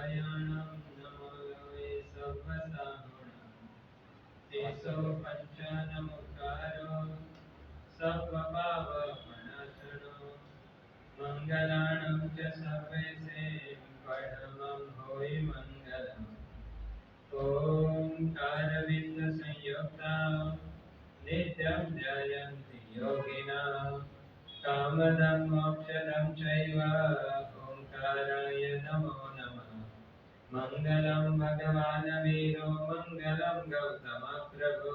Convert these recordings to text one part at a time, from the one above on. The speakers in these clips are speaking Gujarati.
नारायणं नमोवे सर्वसाहुणं तेसो पञ्चनमुखारो सर्वपावपणाशनो मङ्गलानं च सर्वेशे परमं होयि मङ्गलम् ओंकारविन्दसंयुक्ता नित्यं ध्यायन्ति योगिनः कामदं मोक्षदं चैव ओंकाराय नमो नमः मङ्गलं भगवान् वीरो मङ्गलं गौतमप्रभो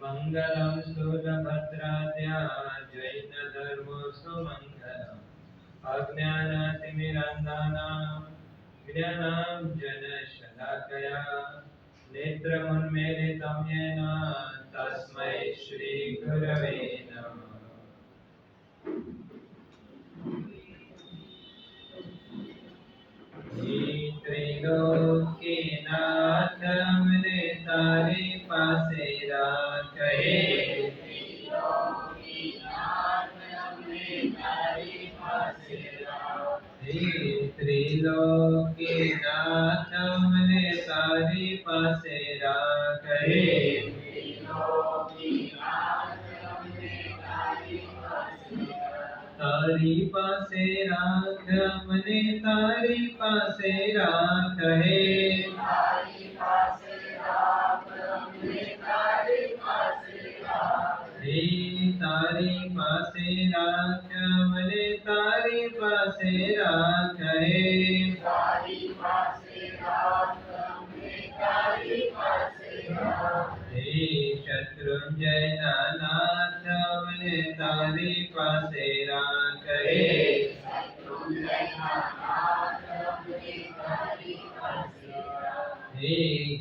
मङ्गलं सूरभद्राद्या जैनधर्मो सुमङ्गलम् अज्ञानातिमिरान्धानां ज्ञानाञ्जनशलाकया नेत्रमुन्मीलितं येन तस्मै श्रीगुरवे नमः। त्रिलोकीनाथ हमने तारे पासे राखे त्रिलोकीनाथ हमने तारे पासे राखे तारी पासे राख मने तारी पासे राख है तारी पासे राख मने तारी पासे राख है शत्रुंजय नाथ मने तारी पासे राख है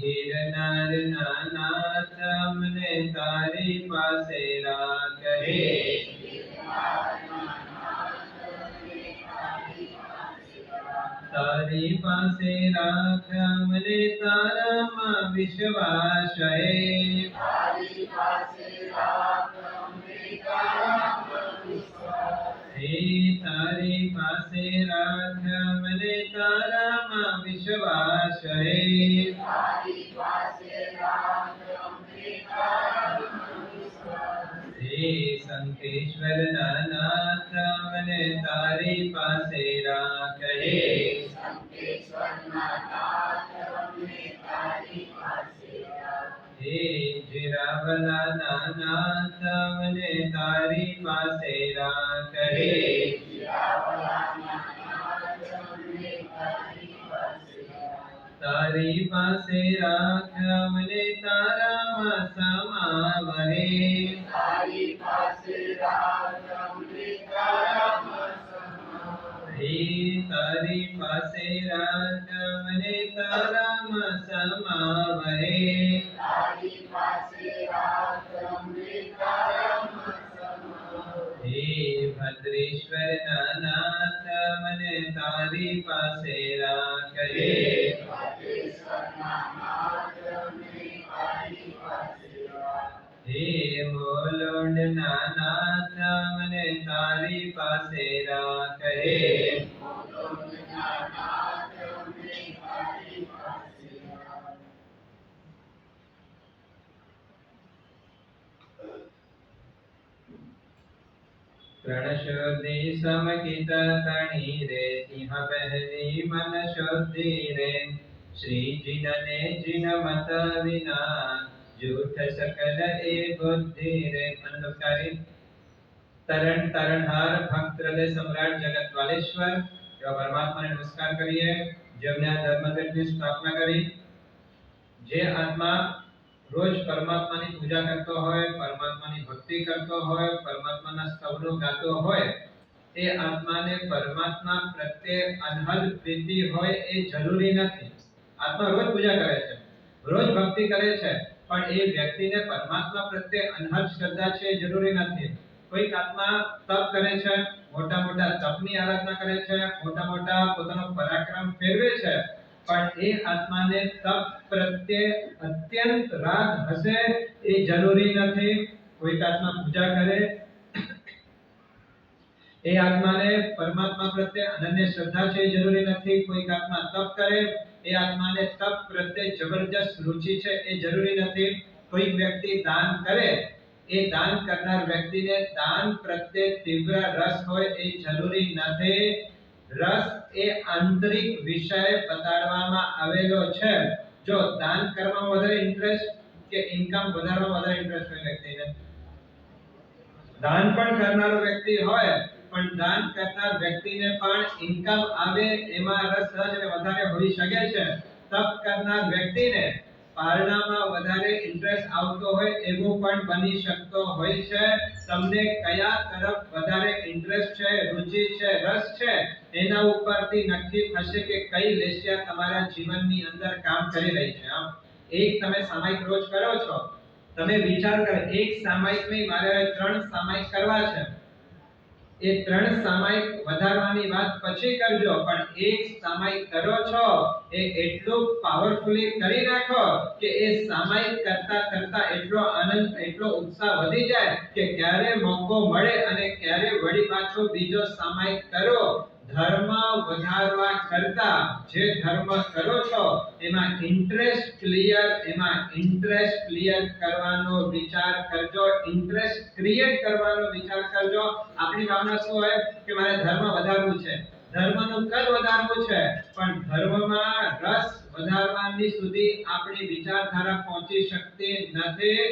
गिरनार नाथ मने तारी पासे राख है तारी पासे राख मने तारा मां विश्वास है तारी पासे राख मने तारा मां विश्वास है संकेश्वर नाथ मने तारी पासे राख है जिरावला नाथ मने तारी पासे राख है तारी पासे राख मने तारा मां समावहे तारी पासे राख मने तारा मां समावहे भद्रेश्वर नाथ मने तारी पासे राख है मोलोंड नाथ मने तारी पासे राख है प्रणशोधि समकित तणी रे सिंह पहली मन शोधि रे श्री जिनने जिन मत विना झूठ सकल ए बुद्धि रे नमस्कारी तरण तरणहार भक्त हृदय सम्राट जगत वालेश्वर एवं परमात्मा ने नमस्कार करिए જેમને ધર્મદેવની સ્થાપના કરી જે આત્મા રોજ પરમાત્માની પૂજા કરતો હોય પરમાત્માની ભક્તિ કરતો હોય પરમાત્માના સ્તવનો ગાતો હોય એ આત્માને પરમાત્મા પ્રત્યે અનહદ પ્રીતિ હોય એ જરૂરી નથી આત્મા રોજ પૂજા કરે છે રોજ ભક્તિ કરે છે પણ એ વ્યક્તિને પરમાત્મા પ્રત્યે અનહદ શ્રદ્ધા છે જરૂરી નથી કોઈક આત્મા તપ કરે છે મોટા મોટા તપની આરાધના કરે છે મોટા મોટા પોતાનો પરાક્રમ ફેરવે છે પણ એ આત્માને તપ પ્રત્યે અત્યંત રાગ હશે એ જરૂરી નથી કોઈક આત્મા પૂજા કરે એ આત્માને પરમાત્મા પ્રત્યે અનન્ય શ્રદ્ધા છે જરૂરી નથી. કોઈક આત્મા તપ કરે, એ આત્માને તપ પ્રત્યે જબરજસ્ત રુચિ છે એ જરૂરી નથી. કોઈક વ્યક્તિ દાન કરે, એ દાન કરનાર વ્યક્તિને દાન પ્રત્યે તીવ્ર રસ હોય એ જરૂરી નથી. રસ એ આંતરિક વિષય બતાડવામાં આવેલો છે. જો દાન કરવામાં વધારે ઇન્ટરેસ્ટ કે ઇન્કમ વધારવામાં વધારે ઇન્ટરેસ્ટ હોય વ્યક્તિને, દાન પણ કરનારો વ્યક્તિ હોય પણ દાન કરનાર વ્યક્તિને પણ ઇન્કમ આવે એમાં રસ અને વધારે હોઈ શકે છે. તપ કરનાર વ્યક્તિને પારણામાં વધારે ઇન્ટરેસ્ટ આવતો હોય એવો પણ બની શકતો હોય છે. તમને કયા તરફ વધારે ઇન્ટરેસ્ટ છે, રુચિ છે, રસ છે, એના ઉપરથી નક્કી થશે કે કઈ લેશિયા તમારા જીવનની અંદર કામ કરી રહી છે. એક તમે સામાયિક રોજ કરો છો, તમે વિચાર કરો એક સામાયિક નહીં મારે 3 સામાયિક કરવા છે, એ 3 સામાયિક વધારવાની વાત પછી કરજો, પણ એક સામાયિક કરો છો એ એટલું પાવરફુલી કરી નાખો કે એ સામાયિક કરતા કરતા એટલો આનંદ, એટલો ઉત્સાહ વધી જાય કે ક્યારે મોકો મળે અને ક્યારે વળી પાછો બીજો સામાયિક કરો. ધર્મ વધારવા કરતા જે ધર્મ કરો છો એમાં ઇન્ટરેસ્ટ ક્લિયર કરવાનો વિચાર કરજો, ઇન્ટરેસ્ટ ક્રિએટ કરવાનો વિચાર કરજો. આપણી ભાવના શું હોય કે મારે ધર્મ વધારવું છે, ધર્મનું કદ વધારવું છે, પણ ધર્મમાં રસ વધારવાની સુધી આપણી વિચારધારા પહોંચી શકતી નથી.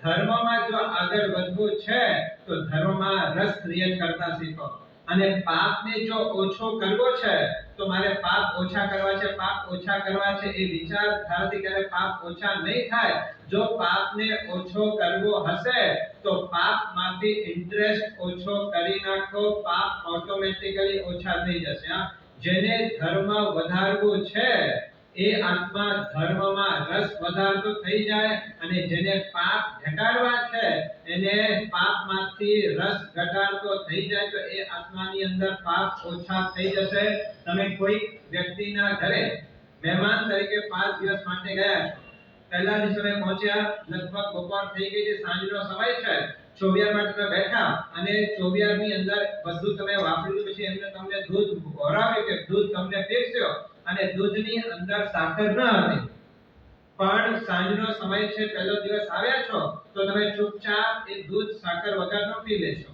ધર્મમાં જો આગળ વધવું છે તો ધર્મમાં રસ ક્રિએટ કરતા શીખો. અને પાપને જો ઓછો કરવો છે તો મારે પાપ ઓછા કરવા છે, પાપ ઓછા કરવા છે એ વિચારધારાથી ક્યારે પાપ ઓછા નહીં થાય. જો પાપને ઓછો કરવો હશે તો પાપમાંથી ઇન્ટરેસ્ટ ઓછો કરી નાખો, પાપ ઓટોમેટિકલી ઓછા થઈ જશે. જેને ધર્મ વધારવું છે એ આત્મા ધર્મમાં રસ વધારતો થઈ જાય, અને જેને પાપ ઘટાડવા છે એને પાપમાંથી રસ ઘટાડતો થઈ જાય તો એ આત્માની અંદર પાપ ઓછા થઈ જશે. તમે કોઈ વ્યક્તિના ઘરે મહેમાન તરીકે 5 દિવસ માટે ગયા છો, પહેલા દિવસે પહોંચ્યા, લગભગ બપોર થઈ ગઈ છે, સાંજનો સમય છે, ચોવિયાર માટે તમે બેઠા અને ચોવિયારની અંદર બધું તમે વાપર્યું, પછી એમને તમને દૂધ ભરાવ્યું કે દૂધ તમને પીરસ્યો અને દૂધની અંદર સાકર ન હતી, પણ સાંજનો સમય છે, પહેલો દિવસ આવ્યા છો તો તમે ચૂપચાપ એ દૂધ સાકર વગરનો પી લેશો.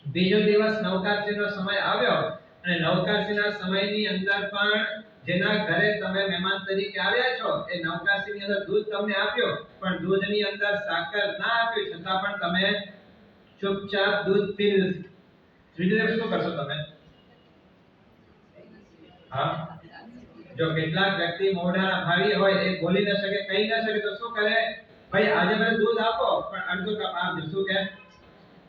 બીજો દિવસ નવકારસીનો સમય આવ્યો અને નવકારસીના સમયની અંદર પણ જેના ઘરે તમે મહેમાન તરીકે આવ્યા છો એ નવકારસીની અંદર દૂધ તમને આપ્યો, પણ દૂધની અંદર સાકર ના આપ્યું, છતાં પણ તમે ચૂપચાપ દૂધ પી લીધું. ત્રીજો દિવસ શું કરશો તમે? હા, જો કેટલાક વ્યક્તિ મોઢાના ભાવી હોય, એ બોલી ન શકે, કહી ન શકે, તો શું કરે? ભાઈ આજે મને દૂધ આપો પણ અડધો કપ આપજો. શું કે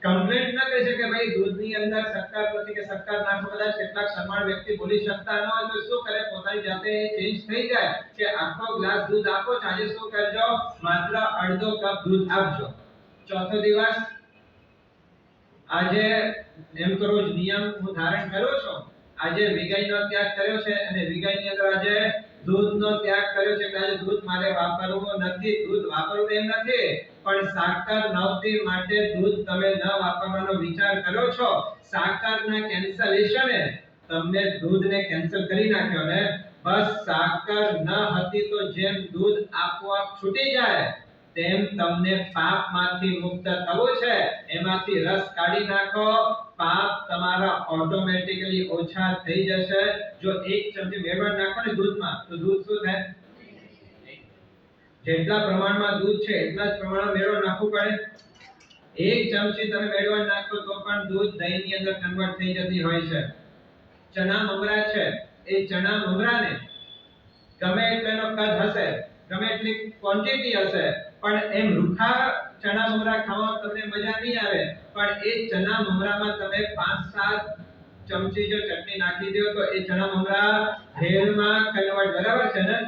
કમ્પ્લેન્ટ ન કરી શકે ભાઈ દૂધની અંદર શક્કર નથી કે શક્કર નાખો. કદાચ કેટલાક શરમાળ વ્યક્તિ બોલી શકતા ન હોય તો શું કરે? પોતાની જાતે ચેન્જ થઈ જાય કે આખો ગ્લાસ દૂધ આપો, આજે શું કરજો? માત્ર અડધો કપ દૂધ આપજો. ચોથો દિવસ આજે એમ તો રોજ નિયમ હું ધારણ કરું છું, આજે વિગાયનો ત્યાગ કર્યો છે અને વિગાયની અંદર આજે દૂધનો ત્યાગ કર્યો છે કે આજે દૂધ મારે વાપરવું નથી. દૂધ વાપરવું એમ નથી, પણ સાકર નવતી માટે દૂધ તમે ન વાપરવાનો વિચાર કરો છો. સાકરના કેન્સલેશને તમને દૂધને કેન્સલ કરી નાખ્યો ને બસ. સાકર ન હતી તો જેમ દૂધ આપોઆપ છૂટી જાય તેમ તમને પાપમાંથી મુક્ત થવું છે, એમાંથી રસ કાઢી નાખો, પાપ તમારા ઓટોમેટિકલી ઓછા થઈ જશે. જો 1 ચમચી મેળવણ નાખો ને દૂધમાં તો દૂધ શું થાય? જેટલા પ્રમાણમાં દૂધ છે એટલા જ પ્રમાણમાં મેળવણ નાખવું પડે. 1 ચમચી તમે મેળવણ નાખો તો પણ દૂધ દહીંની અંદર કન્વર્ટ થઈ જતી હોય છે. ચણા મમરા છે, એ ચણા મમરાને ગમે એટલો કદ હશે, ગમે એટલી ક્વોન્ટિટી હશે, પણ એમ રૂખા ચણા મમરા ખાવામાં તમને મજા નહીં આવે, પણ એ ચણા મમરામાં તમે 5-7 ચમચી જો ચટણી નાખી દો તો એ ચણા મમરા ભેળમાં કન્વર્ટ, બરાબર છે ને?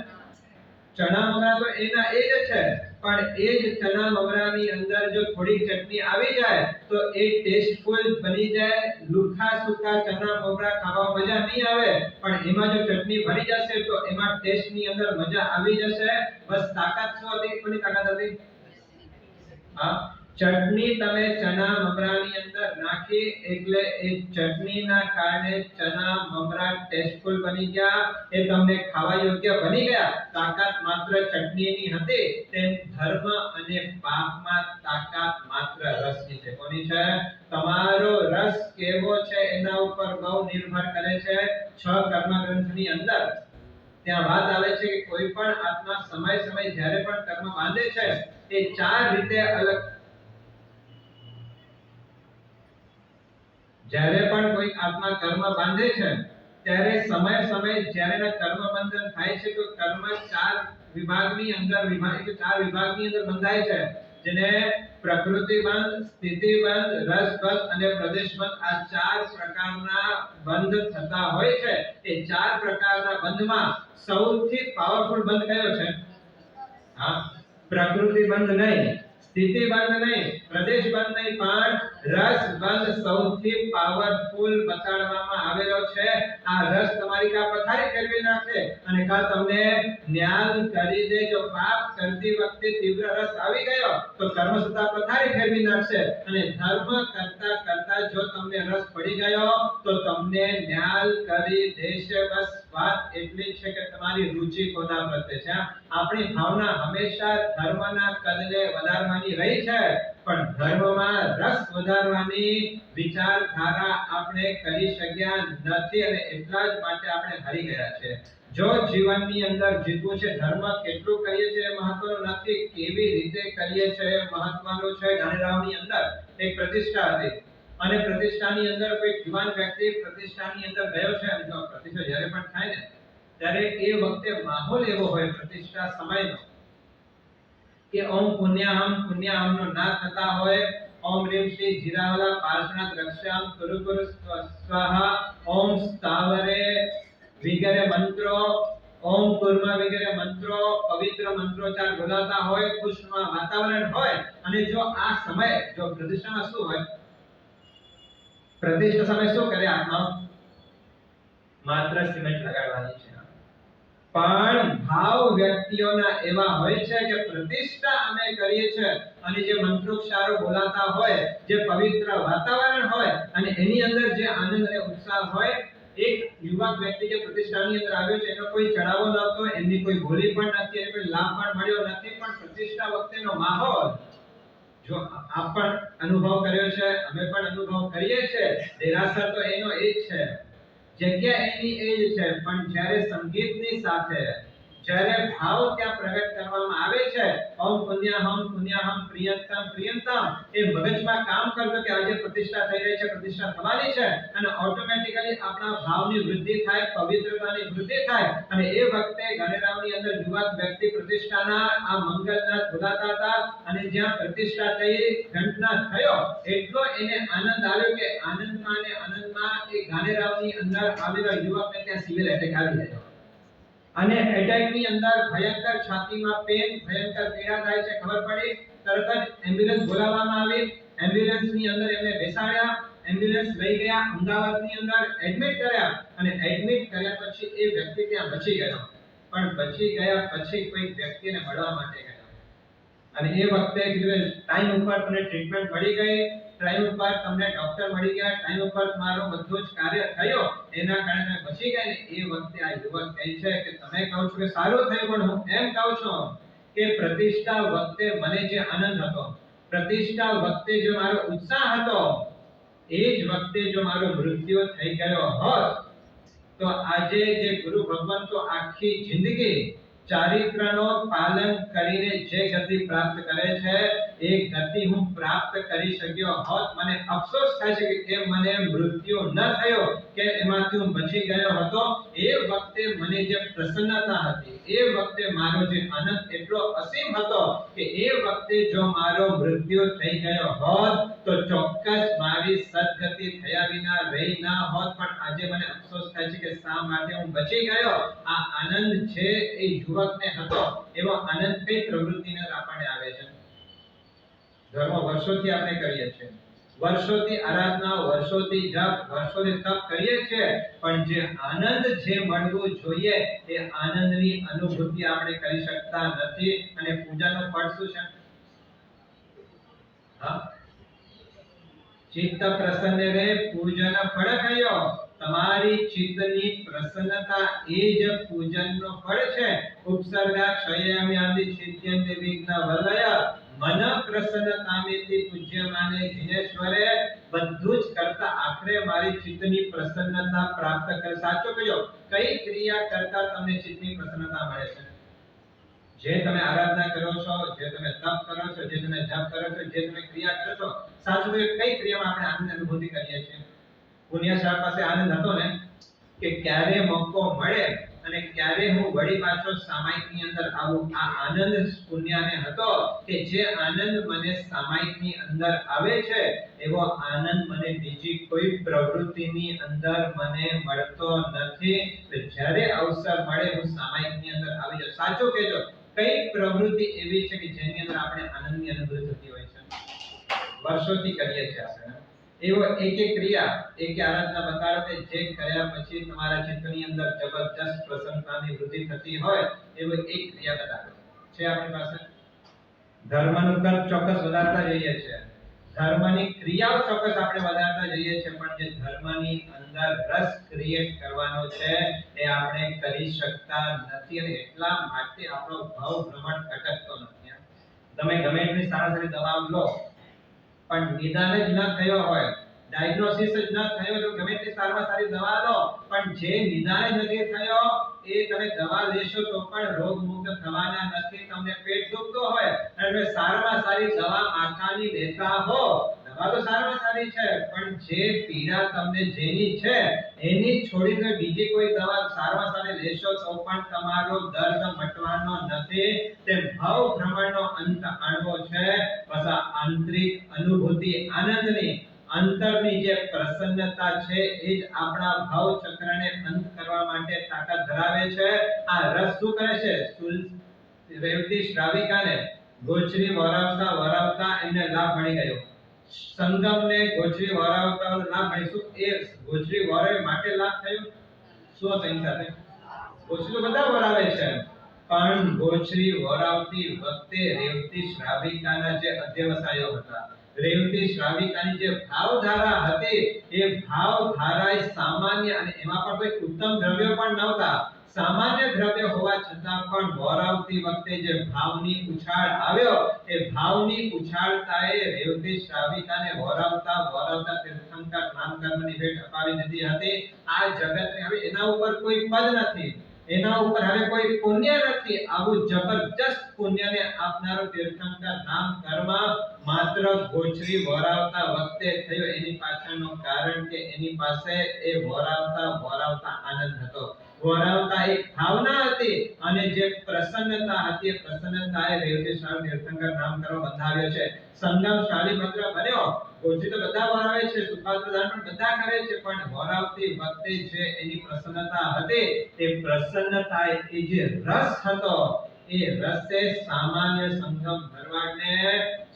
ચણા મમરા તો એના એ જ છે, પણ એ જ ચણા મમરાની અંદર જો થોડી ચટણી આવી જાય તો એ ટેસ્ટફુલ બની જાય. લુખા સુખા ચણા મમરા ખાવા મજા નહીં આવે, પણ એમાં જો ચટણી ભરી જશે તો એમાં ટેસ્ટની અંદર મજા આવી જશે. બસ તાકાત શું હતી? કોની તાકાત હતી? હા, ચટણી તમે ચના મમરાની અંદર નાખી એટલે એ ચટણીના કારણે ચના મમરા ટેસ્ટફુલ બની ગયા, એ તમને ખાવા યોગ્ય બની ગયા. તાકાત માત્ર ચટણીની હતી, તેમ ધર્મ અને પાપમાં તાકાત માત્ર રસની છે. કોની છે? તમારો રસ કેવો છે એના ઉપર બહુ નિર્ભર કરે છે. 6 કર્મગ્રંથની અંદર ત્યાં વાત આવે છે કે કોઈ પણ આત્મા સમય જ્યારે પણ કર્મ બાંધે છે એ 4 રીતે અલગ. જ્યારે પણ કોઈ આત્મા કર્મ બાંધે છે ત્યારે સમય જ્યારે કર્મ બંધન થાય છે તો કર્મ 4 વિભાગની અંદર બંધાય છે, જેને પ્રકૃતિ બંધ, સ્થિતિ બંધ, રસ બંધ અને પ્રદેશ બંધ. આ 4 પ્રકારના બંધ થતા હોય છે. એ 4 પ્રકારના બંધમાં સૌથી પાવરફુલ બંધ કયો છે? હા, પ્રકૃતિ બંધ નહીં, સ્થિતિ બંધ નહીં, પ્રદેશ બંધ નહીં, પણ રસ બંધ સૌથી પાવરફુલ બતાડવામાં આવેલો છે. આ રસ તમારી કા પથારી ફેરવી નાખે અને કા તમને જ્ઞાન કરી દે. જો પાપ કરતી વખતે તીવ્ર રસ આવી ગયો તો કર્મ સત્તા પથારી ફેરવી નાખશે, અને ધર્મ કરતા કરતા જો તમને રસ પડી ગયો તો તમને જ્ઞાન કરી દેશે. બસ વાત એટલી છે કે તમારી રુચિ કોના પ્રત્યે છે. આપણી ભાવના હંમેશા ધર્મના કદને વધારવાની રહી છે, પણ ધર્મમાં રસ વધારવાની વિચારધારા આપણે કરી શક્યા નથી, અને એટલા જ માટે આપણે હારી ગયા છે. જો જીવનની અંદર જીતવું છે, ધર્મ કેટલું કરીએ છીએ મહત્વનું નથી, કેવી રીતે કરીએ છીએ મહત્વનું છે. ગાંધીરાવની અંદર એક પ્રતિષ્ઠા હતી, અને પ્રતિષ્ઠાની અંદર કોઈ યુવાન વ્યક્તિ પ્રતિષ્ઠાની અંદર ગયો છે, અને જો પ્રતિષ્ઠા જ્યારે પણ થાય ને ત્યારે એ વખતે માહોલ એવો હોય પ્રતિષ્ઠા સમયનો કે ઓમ પુણ્યાહમ નો નાદ થતા હોય. ઓમ રીમ શ્રી જીરાવલા પાર્ષણાત રક્ષામ કુરુ કુરુ સ્વાહા, ઓમ સ્થાવરે વિગરે મંત્રો, ઓમ કુર્મા વિગરે મંત્રો, પવિત્ર મંત્રોચ્ચાર બોલાતા હોય, ખુશમાં વાતાવરણ હોય. અને જો આ સમય જો પ્રતિષ્ઠામાં શું હોય, પ્રતિષ્ઠા સમય શું કરે આત્મા? માત્ર સિમેન્ટ લગાડવાની છે. પણ ભાવ વ્યક્તિઓના એવા હોય છે કે પ્રતિષ્ઠા અમે કરીએ છીએ, અને જે મંત્રોચ્ચારો બોલાતા હોય, જે પવિત્ર વાતાવરણ હોય, અને એની અંદર જે આનંદ અને ઉત્સાહ હોય. એક યુવક વ્યક્તિ જે પ્રતિષ્ઠાની અંદર આવ્યો છે, એનો કોઈ ચડાવો નહોતો, એની કોઈ ભૂલી પણ નથી, એને કોઈ લાભ પણ મળ્યો નથી, પણ પ્રતિષ્ઠા વખતેનો માહોલ જો આપ પણ અનુભવ કર્યો છે, અમે પણ અનુભવ કરીએ છીએ. દેરાસર તો એનો એ જ છે, જગ્યા એની એ જ છે, પણ જ્યારે સંગીતની સાથે જ્યારે ભાવ ત્યાં પ્રગટ કરવામાં આવે છે, ઓમ પુણ્યાહમ પ્રિયંતમ, એ મગજમાં કામ કરતો કે આજે પ્રતિષ્ઠા થઈ રહી છે, પ્રતિષ્ઠા થવાની છે, અને ઓટોમેટિકલી આપણા ભાવની વૃદ્ધિ થાય, પવિત્રતાની વૃદ્ધિ થાય. અને એ વખતે ગાંધીરાવની અંદર યુવક વ્યક્તિ પ્રતિષ્ઠાના આ મંગલનાદ બોલાતા હતા, અને જ્યાં પ્રતિષ્ઠા થઈ, ઘંટનાદ થયો, એટલો એને આનંદ આવ્યો કે આનંદમાં એ ગાંધીરાવની અંદર આવેલા યુવકને ત્યાં સિવિલ એટેક આવી ગયો, અને એટેક ની અંદર ભયંકર છાતીમાં પેન, ભયંકર પીડા થાય છે. ખબર પડી, તરત જ એમ્બ્યુલન્સ બોલાવવામાં આવી. એમ્બ્યુલન્સ ની અંદર એમને બેસાડ્યા, એમ્બ્યુલન્સ લઈ ગયા અમદાવાદની અંદર, એડમિટ કર્યા, અને એડમિટ કર્યા પછી એ વ્યક્તિ ત્યાં બચી ગયો. પણ બચી ગયા પછી કોઈ વ્યક્તિને મળવા માટે ગયા, અને એ વખતે ટાઈમ ઉપર તમને ટ્રીટમેન્ટ મળી ગઈ, ટાઈમ ઉપર તમને ડોક્ટર મળી ગયા, ટાઈમ ઉપર તમારો બધું જ કાર્ય થયો, એના કારણે બચી ગયા. ને એ વખતે આ યુવક કહે છે કે તમે કહો છો કે સારું થયું, પણ હું એમ કહું છું કે પ્રતિષ્ઠા વખતે મને જે આનંદ હતો, પ્રતિષ્ઠા વખતે જો મારો ઉત્સાહ હતો, એ જ વખતે જો મારો મૃત્યુ થઈ ગયો હોત તો આજે જે ગુરુ ભગવાન તો આખી જિંદગી ચારિત્રનો પાલન કરીને જે ગતિ પ્રાપ્ત કરે છે, એ ગતિ હું પ્રાપ્ત કરી શક્યો હોત. મને અફસોસ થાય છે કે મને મૃત્યુ ન થયો, કે એમાંથી હું બચી ગયો હતો. એ વખતે મને જે પ્રસન્નતા હતી, એ વખતે મારો જે આનંદ એટલો અસીમ હતો કે એ વખતે જો મારો મૃત્યુ થઈ ગયો હોત તો ચોક્કસ મારી સદગતિ થયા વિના રહી ના હોત. પણ આજે મને અફસોસ થાય છે કે શા માટે હું બચી ગયો. આ આનંદ છે એ યુવકને હતો, એવો આનંદ કઈ પ્રવૃત્તિને આપણને આવે છે? ધર્મ વર્ષોથી આપણે કરીએ છીએ, વર્ષોથી આરાધના, વર્ષોથી જપ, વર્ષોથી તપ કરીએ છીએ, પણ જે આનંદ જે મળવું જોઈએ એ આનંદની અનુભૂતિ આપણે કરી શકતા નથી. અને પૂજાનું ફળ શું છે? હા, ચિત્ત પ્રસન્ન રે પૂજન ફળ કયો? તમારી ચિત્તની પ્રસન્નતા એ જ પૂજનનો ફળ છે. ઉપસર્ગા ક્ષયયામિ આદિ ચિત્યંતે વિઘ્ન વલય મન પ્રસન્નતામેતિ પૂજ્યમાને જીનેશ્વરે. બધું જ કરતા આખરે મારી ચિત્તની પ્રસન્નતા પ્રાપ્ત કર. સાચો કયો? કઈ ક્રિયા કરતા તમને ચિત્તની પ્રસન્નતા મળે છે? જે તમે આરાધના કરો છો, જે તમે તપ કરો છો, જે તમે જપ કરો છો, જે તમે ક્રિયા કરો છો, સાચું કઈ ક્રિયામાં આપણે આનંદ અનુભૂતિ કરીએ છીએ? પુણ્યશાળ પાસે આનંદ હતો ને કે ક્યારે મોકો મળે અને ક્યારે હું વળી પાછો સામાયિકની અંદર આવું. આ આનંદ પુણ્યને હતો કે જે આનંદ મને સામાયિકની અંદર આવે છે એવો આનંદ મને બીજી કોઈ પ્રવૃત્તિની અંદર મને મળતો નથી. તો જ્યારે અવસર મળે હું સામાયિકની અંદર આવી જાઉં. સાચું કહેજો, કઈ પ્રવૃત્તિ એવી છે કે જેની અંદર આપણે આનંદની અનુભૂતિ થતી હોય છે? વર્ષોથી કરીએ છીએ આપણે. એવો એક એક ક્રિયા, એક આરાધના બતાડો કે જે કર્યા પછી તમારા ચિત્તની અંદર જબરજસ્ત પ્રસન્નતાની વૃદ્ધિ થતી હોય એવો એક ક્રિયા બતાડો. છે આપણી પાસે? ધર્મનું કદ ચોક્કસ વધારતા જઈએ છીએ, ધર્મની ક્રિયાઓ ચોક્કસ આપણે વધારતા જઈએ છીએ, પણ જે ધર્મની અંદર રસ ક્રિએટ કરવાનો છે એ આપણે કરી શકતા નથી અને એટલા માટે આપણો ભાવ ભ્રમણ અટકતો નથી. તમે ગમે એટલી સારી દવા લો પણ નિદાન જ ન થયો હોય, ડાયગ્નોસિસ જ ન થયો તો ગમે તે સારામાં સારી દવા લો પણ જે નિદાન જ નથી થયો એ તમે દવા લેશો તો પણ રોગ મુક્ત થવાના નથી. તમને પેટ દુખતો હોય અને તમે સારામાં સારી દવા માથાની લેતા હો, દવા તો સારામાં સારી છે પણ જે પીડા તમને જેની છે એની છોડીને બીજી કોઈ દવા સારામાં સારી લેશો તો પણ તમારો દર્દ મટવાનો નથી. તે ભાવ ભ્રમણનો અંત આણવો છે. બસ આ આંતરિક અનુભૂતિ આનંદની, અંતરની જે પ્રસન્નતા છે એ જ આપણા ભાવ ચક્રને અંત કરવા માટે તાકાત ધરાવે છે. આ રસ શું કરે છે? રેવતી શ્રાવિકાને ગોચરી વરાવતા વરાવતા એમને લાભ મળી ગયો. સંગમને ગોચરી વરાવતા લાભ મળી. શું એ ગોચરી વરાવે માટે લાભ થયો? શું તેની સાથે? ગોચરી બધા વરાવે છે પણ ગોચરી વરાવતી વખતે રેવતી શ્રાવિકાના જે અધ્યવસાયો હતા, રેવતી શ્રાવિકાની જે ભાવધારા હતી એ ભાવધારા સામાન્ય અને એમાં પણ કોઈ ઉત્તમ દ્રવ્યો પણ નહોતા. સામાન્ય દ્રવ્ય હોવા છતાં પણ વરાવતી વખતે જે ભાવની ઉછાળ આવ્યો એ ભાવની ઉછાળતાએ રેવતી શ્રાવિકાને વરાવતા વરાવતા તીર્થંકર નામકર્મની ભેટ અપાવી દીધી હતી. આ જગતને હવે એના ઉપર કોઈ પદ નથી, એના ઉપર હવે કોઈ પુણ્ય નથી. આવું જબરજસ્ત પુણ્યને આપનારો તીર્થંકર નામ કર્મ માત્ર ગોચરી વરાવતા વખતે થયો. એની પાછળનું કારણ કે એની પાસે એ વરાવતા વરાવતા આનંદ હતો, વરાવતા એક ભાવના હતી અને જે પ્રસન્નતા હતી એ પ્રસન્નતાએ રેવતી શ્રાવિક તીર્થંકર નામ કર્મ બંધાવ્યો છે. સંગમ શાલીભદ્ર બન્યો. ગોચરી તો બધા વરાવે છે, સુપાત્ર દાન પણ બધા કરે છે પણ વરાવતી વખતે જે એની પ્રસન્નતા હતી તે પ્રસન્નતા એ જે રસ હતો એ રસે સામાન્ય સંગમ ભરવાડને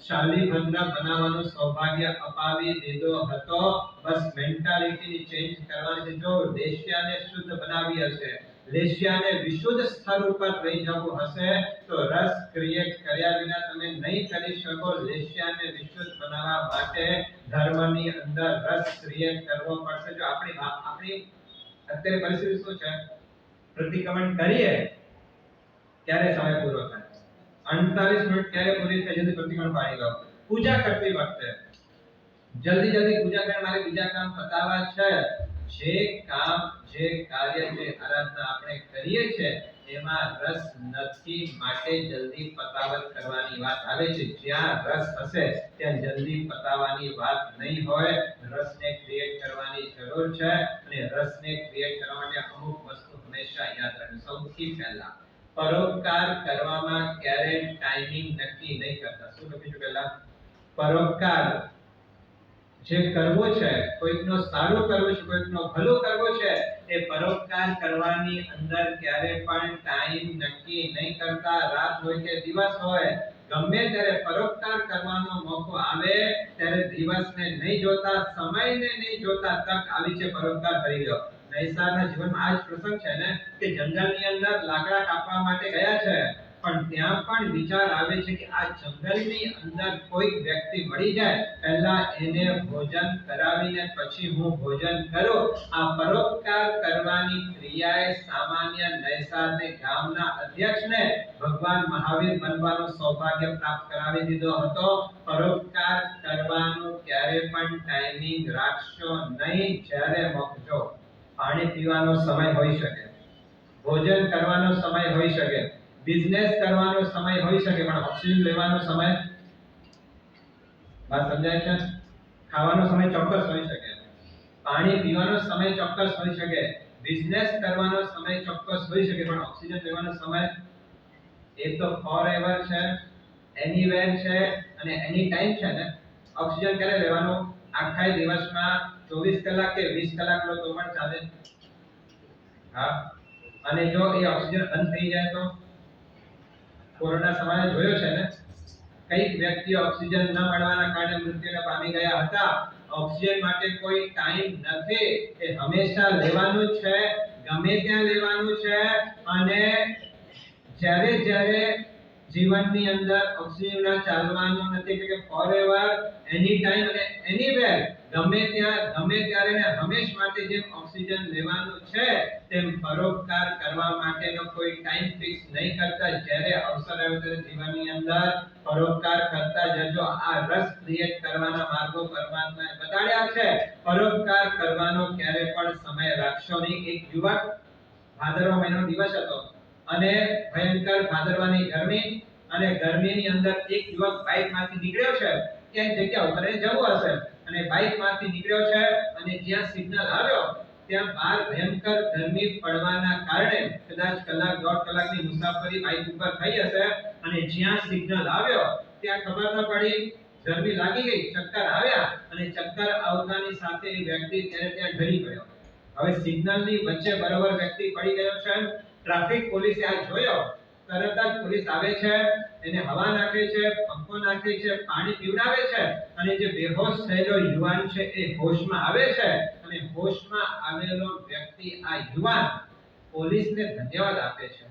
શાલીભદ્ર બનાવવાનું સૌભાગ્ય અપાવી દીધો હતો. બસ મેન્ટાલિટીની ચેન્જ કરવાની છે. જો લેશિયાને શુદ્ધ બનાવી હશે, લેશિયાને વિશુદ્ધ સ્તર ઉપર લઈ જવું હશે તો રસ ક્રિએટ કર્યા વિના તમે નહીં કરી શકો. લેશિયાને વિશુદ્ધ બનાવવા માટે ધર્મની અંદર રસ ક્રિએટ કરવો પડશે. જો આપણી અત્યારે પરિસ્થિતિ શું છે? પ્રતિક્રમણ કરીએ ત્યારે સમય પૂરો થાય, 48 મિનિટ ક્યારે પૂરી થાય જલ્દી પ્રતિક્રમણ પાડી લો. પૂજા કરતી વખતે જલ્દી જલ્દી પૂજા કરીને મારે બીજા કામ પતાવવા છે. જે કામ, જે કાર્ય, જે આરાધના આપણે કરીએ છે એમાં રસ નથી માટે જલ્દી પતાવટ કરવાની વાત આવે છે. જ્યાં રસ હશે ત્યાં જલ્દી પતાવવાની વાત નહીં હોય. રસને ક્રિએટ કરવાની જરૂર છે અને રસને ક્રિએટ કરવા માટે અમુક વસ્તુ હંમેશા યાદ રાખવી. સૌથી પહેલા પરોપકાર કરવામાં ક્યારે ટાઈમિંગ નક્કી નહીં કરતા. શું લખીશું પહેલા? પરોપકાર જે કરવો છે, કોઈકનો સારું કરવું છે, કોઈકનો ભલું કરવું છે, એ પરોપકાર કરવાની અંદર ક્યારે પણ ટાઈમ નક્કી નહીં કરતા. રાત હોય કે દિવસ હોય, ગમે ત્યારે પરોપકાર કરવાનો મોકો આવે ત્યારે દિવસને નહીં જોતા, સમયને નહીં જોતા, તક આવી છે પરોપકાર કરી લો. નૈસારના જીવનમાં આ જ પ્રસંગ છે ને કે જંગલની અંદર લાકડા કાપવા માટે ગયા છે પણ ત્યાં પણ વિચાર આવે છે કે આ જંગલની અંદર કોઈક વ્યક્તિ મળી જાય, પહેલા એને ભોજન કરાવીને પછી હું ભોજન કરું. આ પરોપકાર કરવાની ક્રિયાએ સામાન્ય નૈસાદને ગામના અધ્યક્ષને ભગવાન મહાવીર બનવાનું સૌભાગ્ય પ્રાપ્ત કરાવી દીધો હતો. પરોપકાર કરવાનું ક્યારે પણ ટાઈમિંગ રાખશો નહીં. જ્યારે મોકજો, પાણી પીવાનો સમય હોઈ શકે, ભોજન કરવાનો સમય હોઈ શકે, બિઝનેસ કરવાનો સમય હોઈ શકે, પણ ઓક્સિજન લેવાનો સમય, વાત સમજાય છે? ખાવાનો સમય ચોક્કસ હોઈ શકે, પાણી પીવાનો સમય ચોક્કસ હોઈ શકે, બિઝનેસ કરવાનો સમય ચોક્કસ હોઈ શકે, પણ ઓક્સિજન લેવાનો સમય એ તો ફોરએવર છે, એનીવેર છે અને એની ટાઈમ છે ને. ઓક્સિજન ક્યારે લેવાનો? આખા દિવસમાં 24 કલાક કે 20 કલાક લો તો પણ ચાલે. હા, અને જો એ ઓક્સિજન બંધ થઈ જાય તો કોરોના સમયે જોયો છે ને, કઈક વ્યક્તિઓ ઓક્સિજન ન મળવાના કારણે મૃત્યુને પામી ગયા હતા. ઓક્સિજન માટે કોઈ ટાઈમ નથી, એ હંમેશા લેવાનું છે, ગમે ત્યાં લેવાનું છે. અને જ્યારે જ્યારે જીવનની અંદર ઓક્સિજન ચાલવાનું નથી કે ફોરએવર, એની ટાઈમ અને એનીવેર, ગમે ત્યાં ગમે ત્યારે ને હંમેશ માટે જેમ ઓક્સિજન લેવાનું છે તેમ પરોપકાર કરવા માટેનો કોઈ ટાઈમ ફિક્સ નહીં કરતા. જ્યારે અવસર આવે ત્યારે જીવનની અંદર પરોપકાર કરતા જજો. આ રસ ક્રિએટ કરવાના માર્ગો પરમાત્માએ બતાડ્યા છે. પરોપકાર કરવાનો ક્યારે પણ સમય રાખશો નહીં. એક યુવક, ભાદરવા મહિનો દિવસ હતો અને ભયંકર ભાદરવાની ગરમી, અને ગરમીની અંદર એક યુવક બાઇકમાંથી નીકળ્યો છે, ક્યાંય જગ્યા ઉપર જવું હશે, અને બાઇકમાંથી નીકળ્યો છે અને જ્યાં સિગ્નલ આવ્યો ત્યાં બહાર ભયંકર ગરમી પડવાના કારણે કદાચ કલાક દોઢ કલાકની મુસાફરી બાઇક ઉપર થઈ હશે, અને જ્યાં સિગ્નલ આવ્યો ત્યાં ખબર ન પડી, ગરમી લાગી ગઈ, ચક્કર આવ્યા, અને ચક્કર આવતાની સાથે એ વ્યક્તિ ત્યાં ઢળી ગયો. હવે સિગ્નલની વચ્ચે બરોબર વ્યક્તિ પડી ગયો છે. ટ્રાફિક પોલીસે આ જોયો, તરત જ પોલીસ આવે છે, એને હવા નાખે છે, પંખો નાખે છે, પાણી પીવડાવે છે, અને જે બેહોશ થયેલો યુવાન છે એ હોશમાં આવે છે. અને હોશમાં આવેલો વ્યક્તિ, આ યુવાન, પોલીસને ધન્યવાદ આપે છે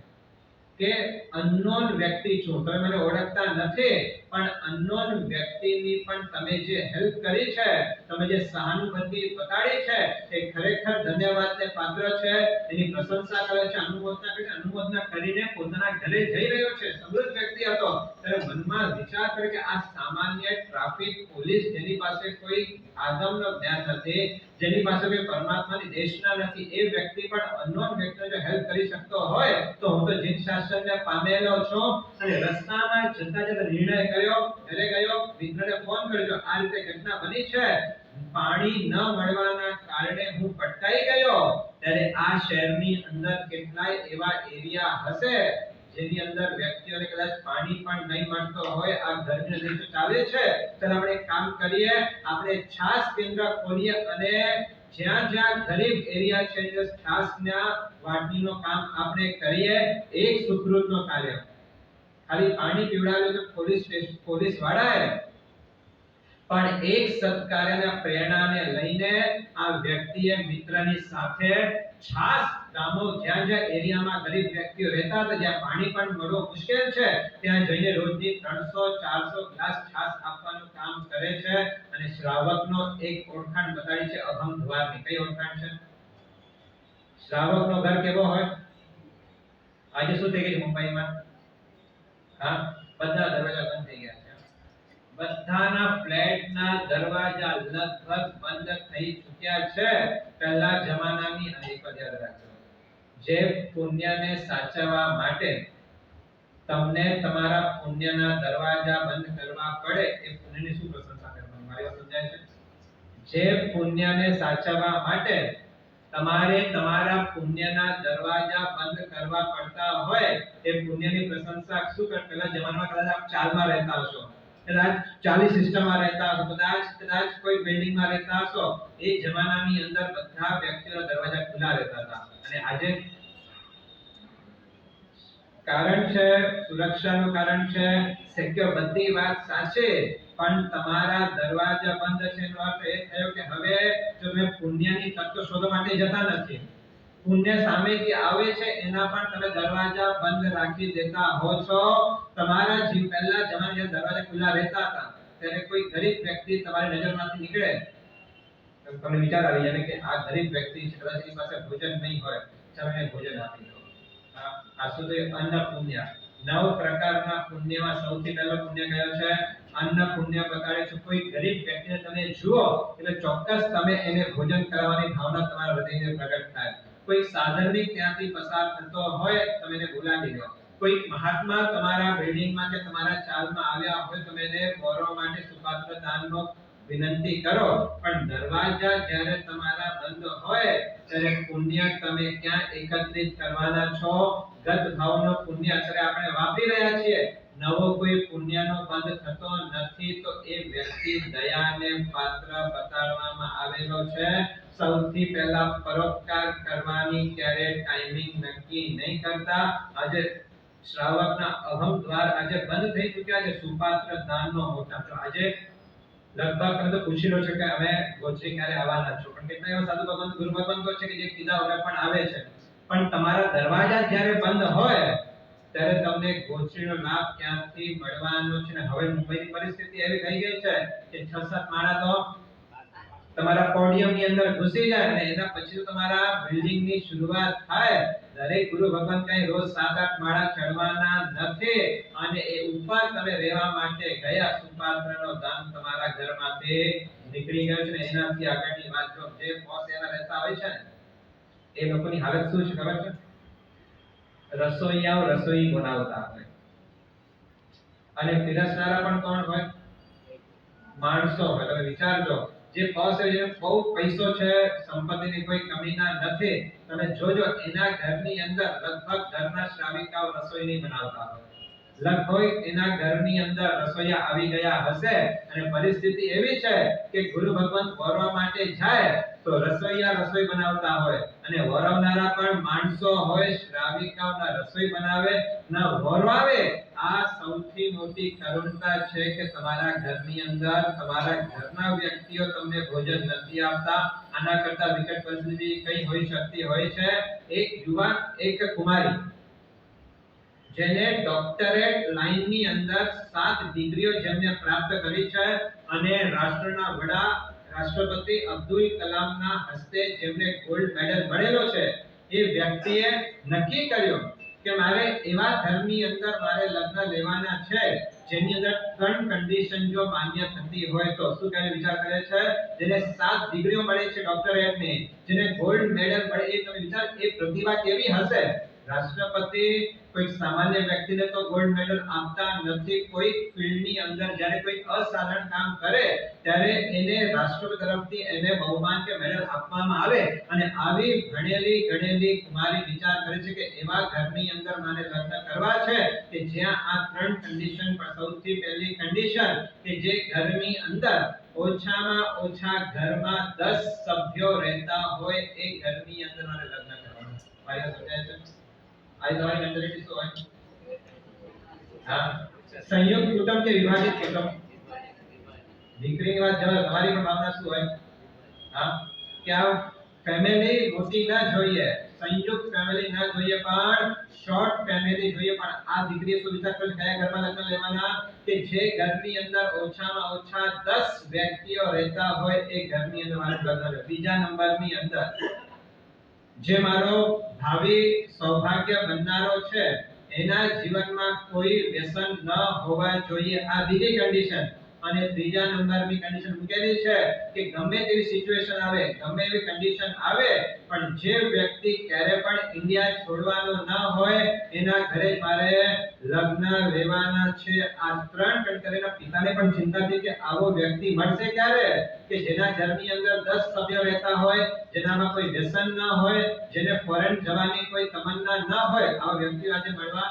કે અનનોન વ્યક્તિ છું, તમે મને ઓળખતા નથી, પણ અનનોન વ્યક્તિની પણ તમે જે હેલ્પ કરી છે, તમે જે સહાનુભૂતિ બતાડી છે, એ ખરેખર ધન્યવાદને પાત્ર છે. એની પ્રશંસા કરે છે, અનુમોદના કરે છે. અનુમોદના કરીને પોતાના ઘરે જઈ રહ્યો છે. સમૃદ્ધ વ્યક્તિ હતો. ત્યારે મનમાં વિચાર કરે કે આ સામાન્ય ટ્રાફિક પોલીસ, જેની પાસે કોઈ આદમનો જ્ઞાન નથી, જેની પાસે કોઈ પરમાત્માની દેશના નથી, એ વ્યક્તિ પણ અનનોન વ્યક્તિને જો હેલ્પ કરી શકતો હોય તો હું તો જીન શાસ્ત્રને પામેલો છું. અને રસ્તામાં જતા જતા નિર્ણય કર્યો, ઘરે ગયો, મિત્રને ફોન કર્યો, આ રીતે ઘટના બની છે, પાણી ન મળવાના કારણે હું પટકાઈ ગયો. ત્યારે આ શહેરની અંદર કેટલાય એવા એરિયા હશે જેની અંદર વ્યક્તિઓને કદાચ પાણી પણ નહીં મળતો હોય. આ ગરમીના દિવસો ચાલે છે, ત્યારે આપણે એક કામ કરીએ, આપણે છાસ કેન્દ્ર ખોલીએ અને જ્યાં જ્યાં ગરીબ એરિયા છે તે છાસના વાટણીનો કામ આપણે કરીએ. એક સુકૃતનો કાર્ય, ખાલી પાણી પીવડાવ્યું તો પોલીસ વાળાએ, પણ એક સત્કાર્યના પ્રેરણાને લઈને આ વ્યક્તિએ મિત્રની સાથે છાસ, ગામો જ્યાં જ્યાં એરિયામાં ગરીબ વ્યક્તિઓ રહેતા હતા, જ્યાં પાણી પણ મળવું મુશ્કેલ છે, ત્યાં જઈને રોજની 300-400 ગ્લાસ છાસ આપવાનું કામ કરે છે. અને શ્રાવકનો એક ઓળખાણ બતાડી છે, અભંગ દ્વારની. કઈ ઓળખાણ છે? શ્રાવકનો ઘર કેવો હોય? આજે શું થઈ ગયું મુંબઈમાં? હા, બધા દરવાજા બંધ થઈ ગયા છે. બધાના ફ્લેટના દરવાજા લગભગ બંધ થઈ ચૂક્યા છે. પહેલા જમાનાની, અને એક વાત યાદ રાખજો, જે પુણ્યને સાચવવા માટે તમને તમારા પુણ્યના દરવાજા બંધ કરવા પડે, એ પુણ્યની શું પ્રશંસા કરવાની? મારી વાત સમજાય છે? જે પુણ્યને સાચવવા માટે તમારે તમારા પુણ્યના દરવાજા બંધ કરવા પડતા હોય, એ પુણ્યની પ્રશંસા શું કર? પહેલા જમાનામાં કદાચ આપ ચાલમાં રહેતા હશો, કદાચ ચાલી સિસ્ટમમાં રહેતા હશો, કદાચ કોઈ બિલ્ડિંગમાં રહેતા હશો. એ જમાનાની અંદર બધા વ્યક્તિઓના દરવાજા ખુલ્લા રહેતા હતા. અને આજે કારણ છે, સુરક્ષાનું કારણ છે, સિક્યોર, બધી વાત સાચી, પણ તમારા દરવાજા બંધ છે એનો અર્થ એ થયો કે હવે તમે પુણ્યની તક શોધવા માટે જતા નથી. પુણ્ય સામેથી આવે છે એના પણ તમે દરવાજા બંધ રાખી દેતા હો છો. તમારા જીવ પહેલા જમાના જે દરવાજા ખુલ્લા રહેતા હતા ત્યારે કોઈ ગરીબ વ્યક્તિ તમારી નજરમાંથી નીકળે તો તમને વિચાર આવી જાય કે આ ગરીબ વ્યક્તિ છે, કદાચ એની પાસે ભોજન નહીં હોય, ચાલો એને ભોજન આપી દો. આ શું છે? અન્ન પુણ્ય. 9 પ્રકારના પુણ્યમાં સૌથી પહેલો પુણ્ય કયો છે? અન્ન પુણ્ય બતાડે છે. કોઈ ગરીબ વ્યક્તિને તમે જુઓ એટલે ચોક્કસ તમે એને ભોજન કરાવવાની ભાવના તમારા હૃદયને પ્રગટ થાય. કોઈ સાધનિક ત્યાંથી પસાર થતો હોય તમે એને બોલાવી લો. કોઈ મહાત્મા તમારા બિલ્ડિંગમાં કે તમારા ચાલમાં આવ્યા હોય તમે એને મોરો માટે સુપાત્ર દાનનો વિનંતી કરો. પણ દરવાજા જ્યારે તમારા બંધ હોય ત્યારે પુણ્ય તમે ક્યાં એકત્રિત કરવાના છો? ગત ભાવનો પુણ્ય અત્યારે આપણે વાપરી રહ્યા છીએ. નવો કોઈ પુણ્યનો બંધ થતો નથી. તો એ વ્યક્તિ દયાને પાત્ર બતાડવામાં આવેલો છે. સૌથી પહેલા પરોપકાર કરવાની ક્યારે ટાઈમિંગ નક્કી નહીં કરતા. આજે શ્રાવકના અહમ દ્વાર આજે બંધ થઈ ચૂક્યા છે. સુપાત્ર દાનનો મોટા તો આજે લગભગ તમે તો પૂછી લો છો કે અમે ગોચરી ક્યારે આવવાના છો, પણ કેટલા એવા સાધુ ભગવાન ગુરુ ભગવાન છે કે જે કીધા વગર પણ આવે છે. પણ તમારા દરવાજા જ્યારે બંધ હોય ત્યારે તમને ગોચરીનો લાભ ક્યાંથી મળવાનો છે? ને હવે મુંબઈની પરિસ્થિતિ એવી થઈ ગઈ છે કે 6-7 માળા તો તમારા પોડિયમની અંદર ઘૂસી જાય અને એના પછી તમારા બિલ્ડિંગની શરૂઆત થાય. દરેક ગુરુ ભગવાન કઈ રોજ 7-8 માળા ચડવાના નથી. અને એ ઉપર તમે રહેવા માટે ગયા સુપાત્રનો દાન તમારા ઘરમાંથી નીકળી ગયો છે. એનાથી આગળની વાત જો જે બોસ એના રહેતા હોય છે ને એ લોકોની હાલત શું છે ખબર છે? રસોઈયાઓ રસોઈ બનાવતા હોય અને પીરસનારા પણ કોણ હોય? માણસો હોય. તમે વિચારજો જે બોસ છે બહુ પૈસો છે, સંપત્તિની કોઈ કમી ના નથી, તમે જોજો એના ઘરની અંદર લગભગ ઘરના શ્રાવિકાઓ રસોઈ નહીં બનાવતા હોય. લગભગ એના ઘરની અંદર રસોઈયા આવી ગયા હશે અને પરિસ્થિતિ એવી છે કે ગુરુ ભગવાન વરવા માટે જાય તો રસોઈયા રસોઈ બનાવતા હોય અને વરવનારા પણ માણસો હોય. શ્રાવિકાઓના રસોઈ બનાવે ના વરવાવે. આ સૌથી મોટી કરુણતા છે કે તમારા ઘરની અંદર તમારા ઘરના વ્યક્તિઓ તમને ભોજન નથી આપતા. આના કરતા વિકટ પરિસ્થિતિ કઈ હોઈ શકતી હોય છે? એક યુવાન, એક કુમારી જેને ડોક્ટરેટ લાઈનની અંદર 7 ડિગ્રીઓ જેમને પ્રાપ્ત કરી છે અને રાષ્ટ્રના વડા રાષ્ટ્રપતિ અબ્દુલ કલામના હસ્તે જેમને ગોલ્ડ મેડલ મળેલો છે, એ વ્યક્તિએ નક્કી કર્યું કે મારે એવા ઘરની અંદર મારે લગ્ન લેવાના છે જેની અંદર 3 કન્ડિશન જો માન્ય થતી હોય તો. શું કરે વિચાર કરે છે? જેને 7 ડિગ્રીઓ મળે છે ડોક્ટરેટની, જેને ગોલ્ડ મેડલ મળે, એ તમે વિચાર એ પ્રતિભા કેવી હશે? રાષ્ટ્રપતિ કોઈ સામાન્ય વ્યક્તિને તો ગોલ્ડ મેડલ આપતા નથી. કોઈ ફિલ્ડની અંદર જ્યારે કોઈ અસાધારણ કામ કરે ત્યારે એને રાષ્ટ્રપતિ તરફથી એને બહુમાન કે મેડલ આપવામાં આવે. અને આવી ભણેલી ગણેલી કુમારી વિચાર કરે છે કે એવા ઘરની અંદર મને લગ્ન કરવા છે કે જ્યાં આ 3 કન્ડિશન પર સૌથી પહેલી કન્ડિશન કે જે ઘરની અંદર ઓછામાં ઓછા ઘરમાં 10 સભ્યો રહેતા હોય એ ઘરની અંદર મને લગ્ન કરવાનું. ભાઈઓ સમજાય છે? આ તમારી મેન્ટાલિટી શું હોય? હા, સંયુક્ત કુટુંબ કે વિભાજિત કુટુંબ? દીકરીની વાત જવા, તમારી પણ ભાવના શું હોય? હા, કે આ ફેમિલી મોટી ના જોઈએ, સંયુક્ત ફેમિલી ના જોઈએ, પણ શોર્ટ ફેમિલી જોઈએ. પણ આ દીકરીએ શું વિચાર કર્યો? કયા ઘરમાં લગ્ન લેવાના? કે જે ઘરની અંદર ઓછામાં ઓછા 10 વ્યક્તિઓ રહેતા હોય એ ઘરની અંદર મારે લગ્ન લેવા. બીજા નંબરની અંદર જે મારો ભાવિ સૌભાગ્ય બનનારો છે એના જીવનમાં કોઈ વ્યસન ન હોવા જોઈએ. આ બીજી કન્ડિશન. અને ત્રીજા નંબરની કન્ડિશન મૂકેલી છે કે ગમે તેવી સિચ્યુએશન આવે, ગમે એવી કન્ડિશન આવે, પણ જે વ્યક્તિ ક્યારે પણ ઇન્ડિયા છોડવાનો ન હોય એના ઘરે મારે લગ્ન લેવાના છે. આ 3 કન્ડિશનના પિતાને પણ ચિંતા હતી કે આવો વ્યક્તિ મળશે ક્યારે કે જેના ઘરની અંદર 10 સભ્યો રહેતા હોય, જેનામાં કોઈ વ્યસન ન હોય, જેને ફોરેન જવાની કોઈ તમન્ના ન હોય. આવા વ્યક્તિઓ આજે મળવા.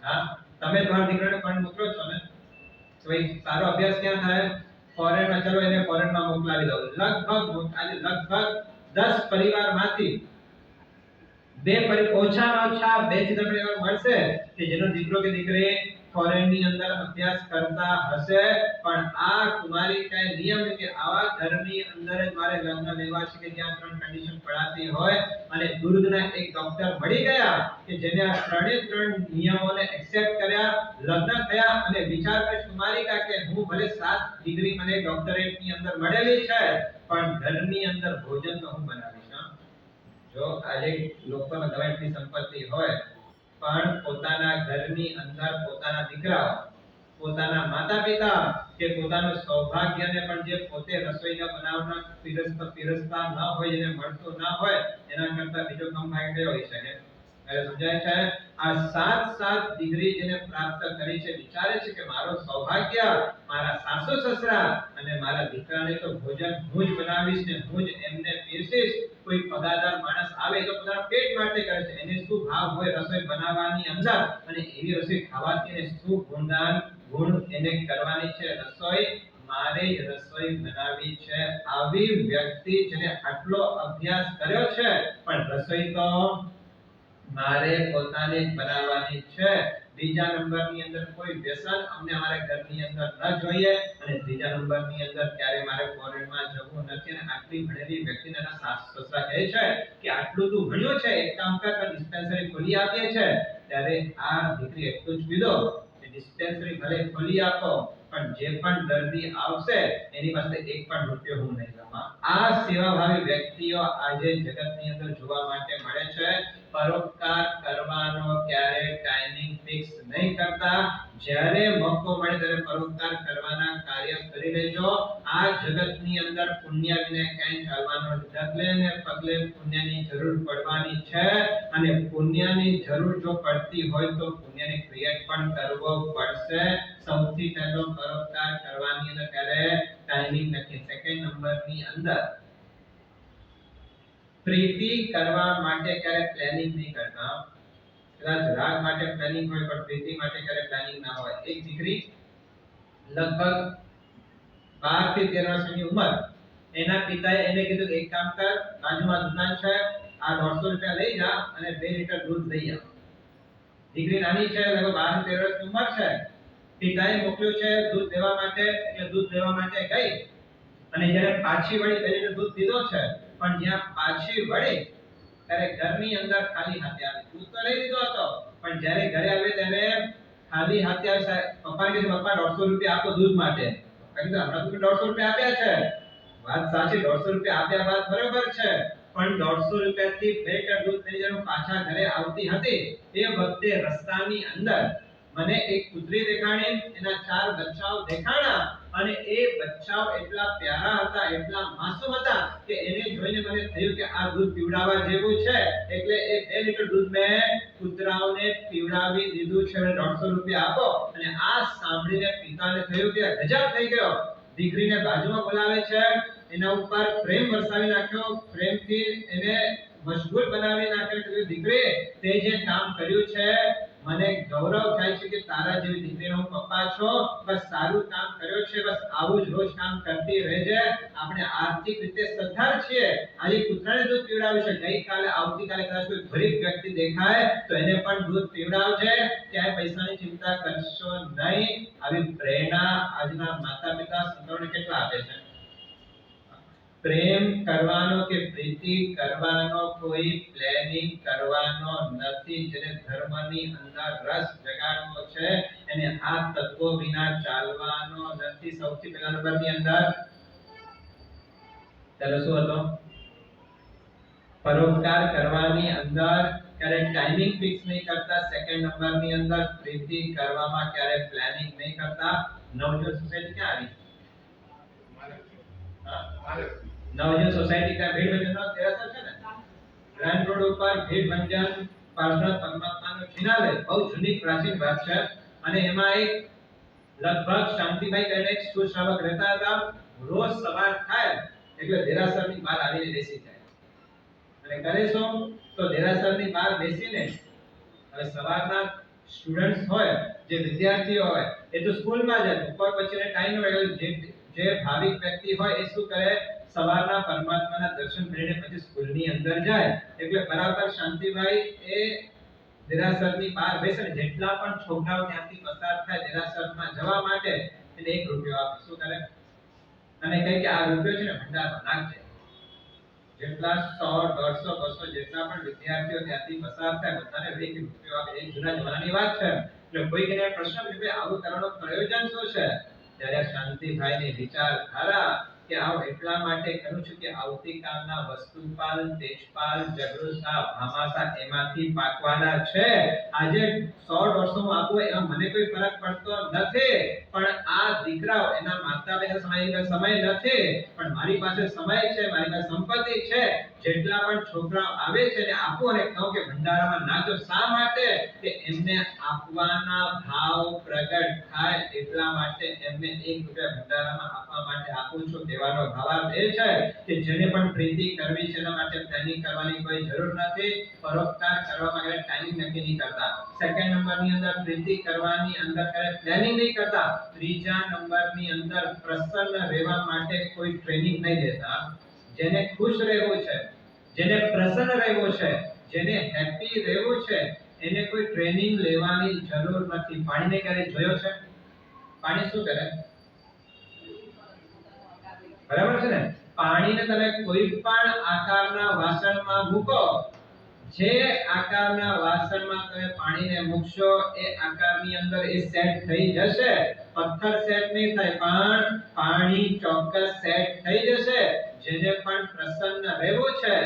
હા, તમે તમારા દીકરાને પણ મોકલો છો ને, તો એક સારો અભ્યાસ ક્યાં થાય? ફોરેનમાં. ચલો એને ફોરેનમાં મોકલાવી દો. લગભગ આજે લગભગ 10 પરિવારમાંથી ઓછામાં ઓછા 2 થી 3 પરિવાર મળશે કે જેનો દીકરો કે દીકરી ફોરેન ની અંદર અભ્યાસ કરતા હશે, પણ આ કુમારી કઈ નિયમ કે આવા ઘરની અંદર જ મારે લગ્ન લેવા છે કે જ્યાં 3 કન્ડિશન પડાતી હોય અને દુર્ગના એક ડોક્ટર મળી ગયા કે જેને આ 3 નિયમોને એક્સેપ્ટ કર્યા, લગ્ન થયા અને વિચાર કરે કુમારી કે હું ભલે 7 ડિગ્રી મને ડોક્ટરેટ ની અંદર મળેલી છે પણ ઘરની અંદર ભોજન તો હું બનાવીશ. જો આજે લોકોને ગમે એટલી સંપત્તિ હોય પણ પોતાના ઘરની અંદર પોતાના દીકરા, પોતાના માતા-પિતા કે પોતાનું સૌભાગ્યને પણ જે પોતે રસોઈના બનાવના પીરસતા ન હોય, જેને મળતું ન હોય, એના કરતા બીજો કામ ભાગ્ય હોય છે. એટલે સમજાય છે આ 7 ડિગ્રી જેને પ્રાપ્ત કરી છે વિચારે છે કે મારો સૌભાગ્ય મારા સાસુ સસરા અને મારા દીકરાને તો ભોજન હું જ બનાવીશ ને હું જ એમને પીરસીશ. કોઈ પગારદાર માણસ આવે તો પોતાના પેટ માટે કરે છે, એને શું ભાવ હોય રસોઈ બનાવવાની અંદર અને એવી રસોઈ ખાવાથી એને શું ગુણ એને કરવાની છે. રસોઈ મારે રસોઈ બનાવી છે. આવી વ્યક્તિ જેને આટલો અભ્યાસ કર્યો છે પણ રસોઈ તો મારે પોતાને જ બનાવવાની છે. બીજા નંબરની અંદર કોઈ વ્યસન અમને અમારા ઘરની અંદર ન જોઈએ અને ત્રીજા નંબરની અંદર ક્યારે મારે ફોરેનમાં જવું નથી. અને આટલી ભણેલી વ્યક્તિને સાસુ સસરા કહે છે કે આટલું તું ભણ્યો છે, એક કામ કર ડિસ્પેન્સરી ખોલી આપીએ છે. ત્યારે આ દીકરી એટલું જ કીધો કે ડિસ્પેન્સરી ભલે ખોલી આપો પણ જે પણ દર્દી આવશે એની પાસે એક પણ રૂપિયો હું નહીં લઉં. આ સેવાભાવી વ્યક્તિઓ આજે જગતની અંદર જોવા માટે મળે છે. પરોપકાર કરવાનો ક્યારે ટાઈમિંગ ફિક્સ નહીં કરતા. જ્યારે મોકો મળે ત્યારે પરોપકાર કરવાના કાર્ય કરી લેજો. આ જગતની અંદર પુણ્ય વિને ક્યાંય ચાલવાનો ડગલે ને પગલે પુણ્યની જરૂર પડવાની છે અને પુણ્યની જરૂર જો પડતી હોય તો પુણ્યની ક્રિયા પણ કરવો પડશે. સૌથી પહેલો પરોપકાર કરવાની અંદર ક્યારે ટાઈમિંગ નથી. સેકન્ડ નંબરની અંદર પ્રીતિ કરવા માટે ક્યારે પ્લાનિંગ નહીં કરતા. કદાચ રાગ માટે પ્લાનિંગ હોય પણ પ્રીતિ માટે ક્યારે પ્લાનિંગ ના હોય. એક દીકરી લગભગ 12 થી 13 વર્ષની ઉંમર, એના પિતાએ એને કીધું એક કામ કર, બાજુમાં દુકાન છે, આ 150 રૂપિયા લઈ જા અને 2 લીટર દૂધ લઈ આવ. દીકરી નાની છે, લગભગ 12 થી 13 વર્ષની ઉંમર છે. પિતાએ મોકલ્યું છે દૂધ લેવા માટે, એટલે દૂધ લેવા માટે ગઈ અને જ્યારે પાછી વળી 2 લીટર દૂધ દીધો છે પણ જ્યાં પાછી વળી ત્યારે ઘરની અંદર ખાલી હાથે આવી. દૂધ તો લઈ લીધો હતો પણ જ્યારે ઘરે આવે ત્યારે ખાલી હાથે આવે. પપ્પાને કીધું પપ્પા 150 રૂપિયા આપો દૂધ માટે. પપ્પા કીધું હમણાં તમે 150 રૂપિયા આપ્યા છે. વાત સાચી, 150 રૂપિયા આપ્યા બાદ બરોબર છે પણ 150 રૂપિયાથી 2 લીટર દૂધ લઈ જઈને પાછા ઘરે આવતી હતી તે વખતે રસ્તાની અંદર મને એક કૂતરી દેખાણી, એના 4 બચ્ચાઓ દેખાણા અને એ બચ્ચાઓ એટલા પ્યારા હતા, એટલા માસૂમ હતા કે એને જોઈને મને થયું કે આ દૂધ પીવડાવવા જેવું છે. એટલે એ 2 લીટર દૂધ મેં કૂતરાઓને પીવડાવી દીધું છે. 150 રૂપિયા આપો. અને આ સાંભળીને પિતાને થયું કે ગજબ થઈ ગયો. દીકરીને બાજુમાં બોલાવે છે, એના ઉપર પ્રેમ વરસાવી નાખ્યો, પ્રેમથી એને મશગુલ બનાવી નાખ્યો કે દીકરી તે જે કામ કર્યું છે મને ગૌરવ થાય છે કે તારા જેવી દીકરીનો હું પપ્પા છો. બસ સારું કામ કર્યો છે, બસ આવું જ રોજ કામ કરતી રહેજે. આપણે આર્થિક રીતે સદ્ધર છીએ. આજે કૂતરાને દૂધ પીવડાવ્યું છે, ગઈકાલે આવતીકાલે કદાચ કોઈ ગરીબ વ્યક્તિ દેખાય તો એને પણ દૂધ પીવડાવજે. ક્યાંય પૈસાની ચિંતા કરશો નહીં. આવી પ્રેરણા આજના માતા-પિતા સંતાનોને કેટલા આપે છે. પ્રેમ કરવાનો કે પ્રીતિ કરવાનો કોઈ પ્લાનિંગ કરવાનો નથી. જેને ધર્મની અંદર રસ જગાડવો છે એને આ તત્વો વિના ચાલવાનો નથી. સૌથી પહેલા નંબરની અંદર ચાલો શું હતો? પરોપકાર કરવાની અંદર ક્યારે ટાઈમિંગ ફિક્સ નહીં કરતા. સેકન્ડ નંબરની અંદર પ્રીતિ કરવામાં ક્યારે પ્લાનિંગ નહીં કરતા. નવજોત સોસાયટી ક્યાં આવી? નવજોત સોસાયટી का ભીડ ભંજનનો તેરસર છે ને, ગ્રાન્ડ રોડ ઉપર ભીડ ભંજન પાર્ષદ પરમાત્માનો જિનાલય બહુ જૂની પ્રાચીન વાત છે. અને એમાં એક લગભગ શાંતિભાઈ કરીને એક સુશ્રાવક રહેતા હતા. રોજ સવાર થાય એટલે દેરાસરની બહાર આવીને બેસી જાય અને કરે શું તો દેરાસરની બહાર બેસીને હવે સવારના સ્ટુડન્ટ્સ હોય, જે વિદ્યાર્થીઓ હોય એ તો સ્કૂલમાં જાય, ઉપર પછીને ટાઈમ હોય. જે ભાવિક વ્યક્તિ હોય એ શું કરે, સવારના પરમાત્માના દર્શન કરીને પછી સ્કૂલની અંદર જાય એટલે બરાબર શાંતિભાઈ એ દેરાસરની બહાર બેસે ને જેટલા પણ છોકરાઓ ત્યાંથી પસાર થાય દેરાસરમાં જવા માટે એટલે 1 રૂપિયો આપે. શું કરે? અને કહે કે આ રૂપિયો છે ને ભંડારમાં નાખજે. જેટલા 100 150 200 જેટલા પણ વિદ્યાર્થીઓ ત્યાંથી પસાર થાય બધાને 1 રૂપિયો આપે. એ જૂના જમાનાની વાત છે. એટલે કોઈને પ્રશ્ન પૂછે આવું કરવાનું પ્રયોજન શું છે? ત્યારે શાંતિભાઈને વિચારધારા કે આવ એટલા માટે કરું છું કે આવતીકાલના વસ્તુપાલ, તેજપાલ, જગરુસા, ભામાસા એમાંથી પાકવાના છે. આજે 100 150 આપો એમાં મને કોઈ ફરક પડતો નથી, પણ આ દીકરાઓ એના માતા પિતા સમય નથી, પણ મારી પાસે સમય છે, મારી પાસે સંપત્તિ છે. જેટલા પણ છોકરાઓ આવે છે ને આપો અને કહો કે ભંડારામાં નાખો. શા માટે? કે એમને આપવાના ભાવ પ્રગટ થાય એટલા માટે એમને 1 રૂપિયા ભંડારામાં આપવા માટે આપું છું. દેવાનો ભાવાર્થ એ છે કે જેને પણ પ્રીતિ કરવી છે એના માટે પ્લાનિંગ કરવાની કોઈ જરૂર નથી. પરોપકાર કરવા માટે ટાઈમિંગ નક્કી નહીં કરતા. સેકન્ડ નંબરની અંદર પ્રીતિ કરવાની અંદર પ્લાનિંગ નહીં કરતા. ત્રીજા નંબરની અંદર પ્રસન્ન રહેવા માટે કોઈ ટ્રેનિંગ નહીં દેતા. જેને ખુશ રહેવું છે, જેને પ્રસન્ન રહેવું છે, જેને હેપી રહેવું છે એને કોઈ ટ્રેનિંગ લેવાની જરૂર નથી. પાણીને ક્યારે જોયો છે? પાણી શું કરે? બરાબર છે ને? પાણીને તમે કોઈ પણ આકારના વાસણમાં મૂકો, જે આકારના વાસણમાં તમે પાણીને મૂકશો એ આકારની અંદર એ સેટ થઈ જશે. પથ્થર સેટ નહીં થાય પણ પાણી ચોક્કસ સેટ થઈ જશે. જેને પણ પ્રસન્ન રહેવું છે,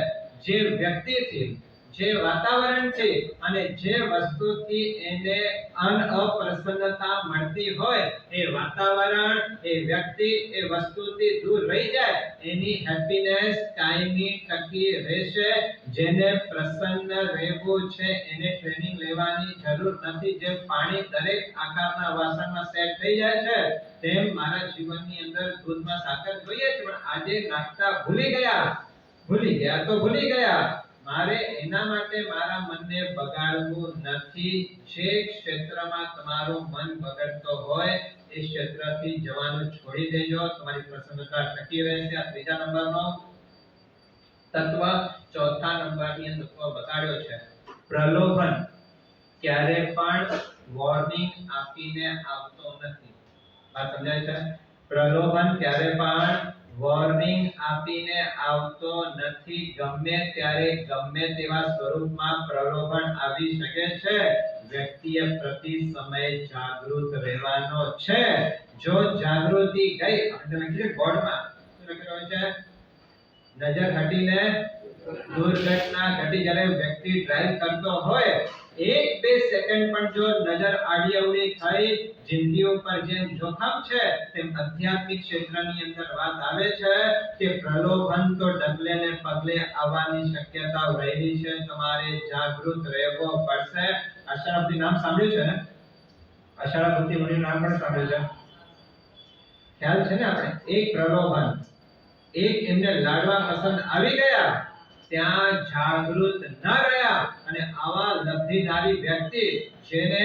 જે વ્યક્તિથી, જે વાતાવરણથી અને જે વસ્તુથી એને અપ્રસન્નતા મળતી હોય એ વાતાવરણ, એ વ્યક્તિ, એ વસ્તુથી દૂર રહી જાય એની હેપીનેસ કાયમી ટકી રહેશે. જેને પ્રસન્ન રહેવું છે એને ટ્રેનિંગ લેવાની જરૂર નથી. જેમ પાણી દરેક આકારના વાસણમાં સેટ થઈ જાય છે તેમ મારા જીવનની અંદર દૂધમાં સાકર જોઈએ છે પણ આજે નાખતા ભૂલી ગયા તો ભૂલી ગયા. મારે એના માટે મારા મનને બગાડવું નથી. જે ક્ષેત્રમાં તમારું મન બગડતો હોય એ ક્ષેત્રથી જવાનું છોડી દેજો. તમારી પ્રસન્નતા ટકી રહેશે. આ ત્રીજા નંબરનો તત્વ. ચોથા નંબરની અંદર તત્વ બતાડ્યો છે પ્રલોભન. ક્યારે પણ વોર્નિંગ આપીને આવતો નથી. વાત સમજાય છે? પ્રલોભન ક્યારે પણ વોર્નિંગ આપીને આવતો નથી. ગમે ત્યારે ગમે તેવા સ્વરૂપમાં પ્રલોભન આવી શકે છે. વ્યક્તિએ પ્રતિ સમય જાગૃત રહેવાનો છે. જો જાગૃતિ ગઈ, આપણે લખીએ બોર્ડમાં શું લખેલું છે? નજર હટીને દુર્ઘટના ઘટી. જ્યારે વ્યક્તિ ડ્રાઈવ કરતો હોય 1-2 સેકન્ડ પણ જો નજર આડી અવળી થઈ, જિંદગી ઉપર જેમ જોખમ છે તેમ આધ્યાત્મિક ક્ષેત્રની અંદર વાત આવે છે કે પ્રલોભન તો ડગલે ને પગલે આવવાની શક્યતા રહેલી છે. તમારે જાગૃત રહેવો પડશે. આશારામથી નામ સાંભળ્યું છે ને? આશારામથી મુનિનું નામ પણ સાંભળ્યું છે. ખ્યાલ છે ને? આપણે એક પ્રલોભન, એક એમને લાડવા પસંદ આવી ગયા, ત્યાં જાગૃત ન રહ્યા અને આવા લબ્ધિધારી વ્યક્તિ જેને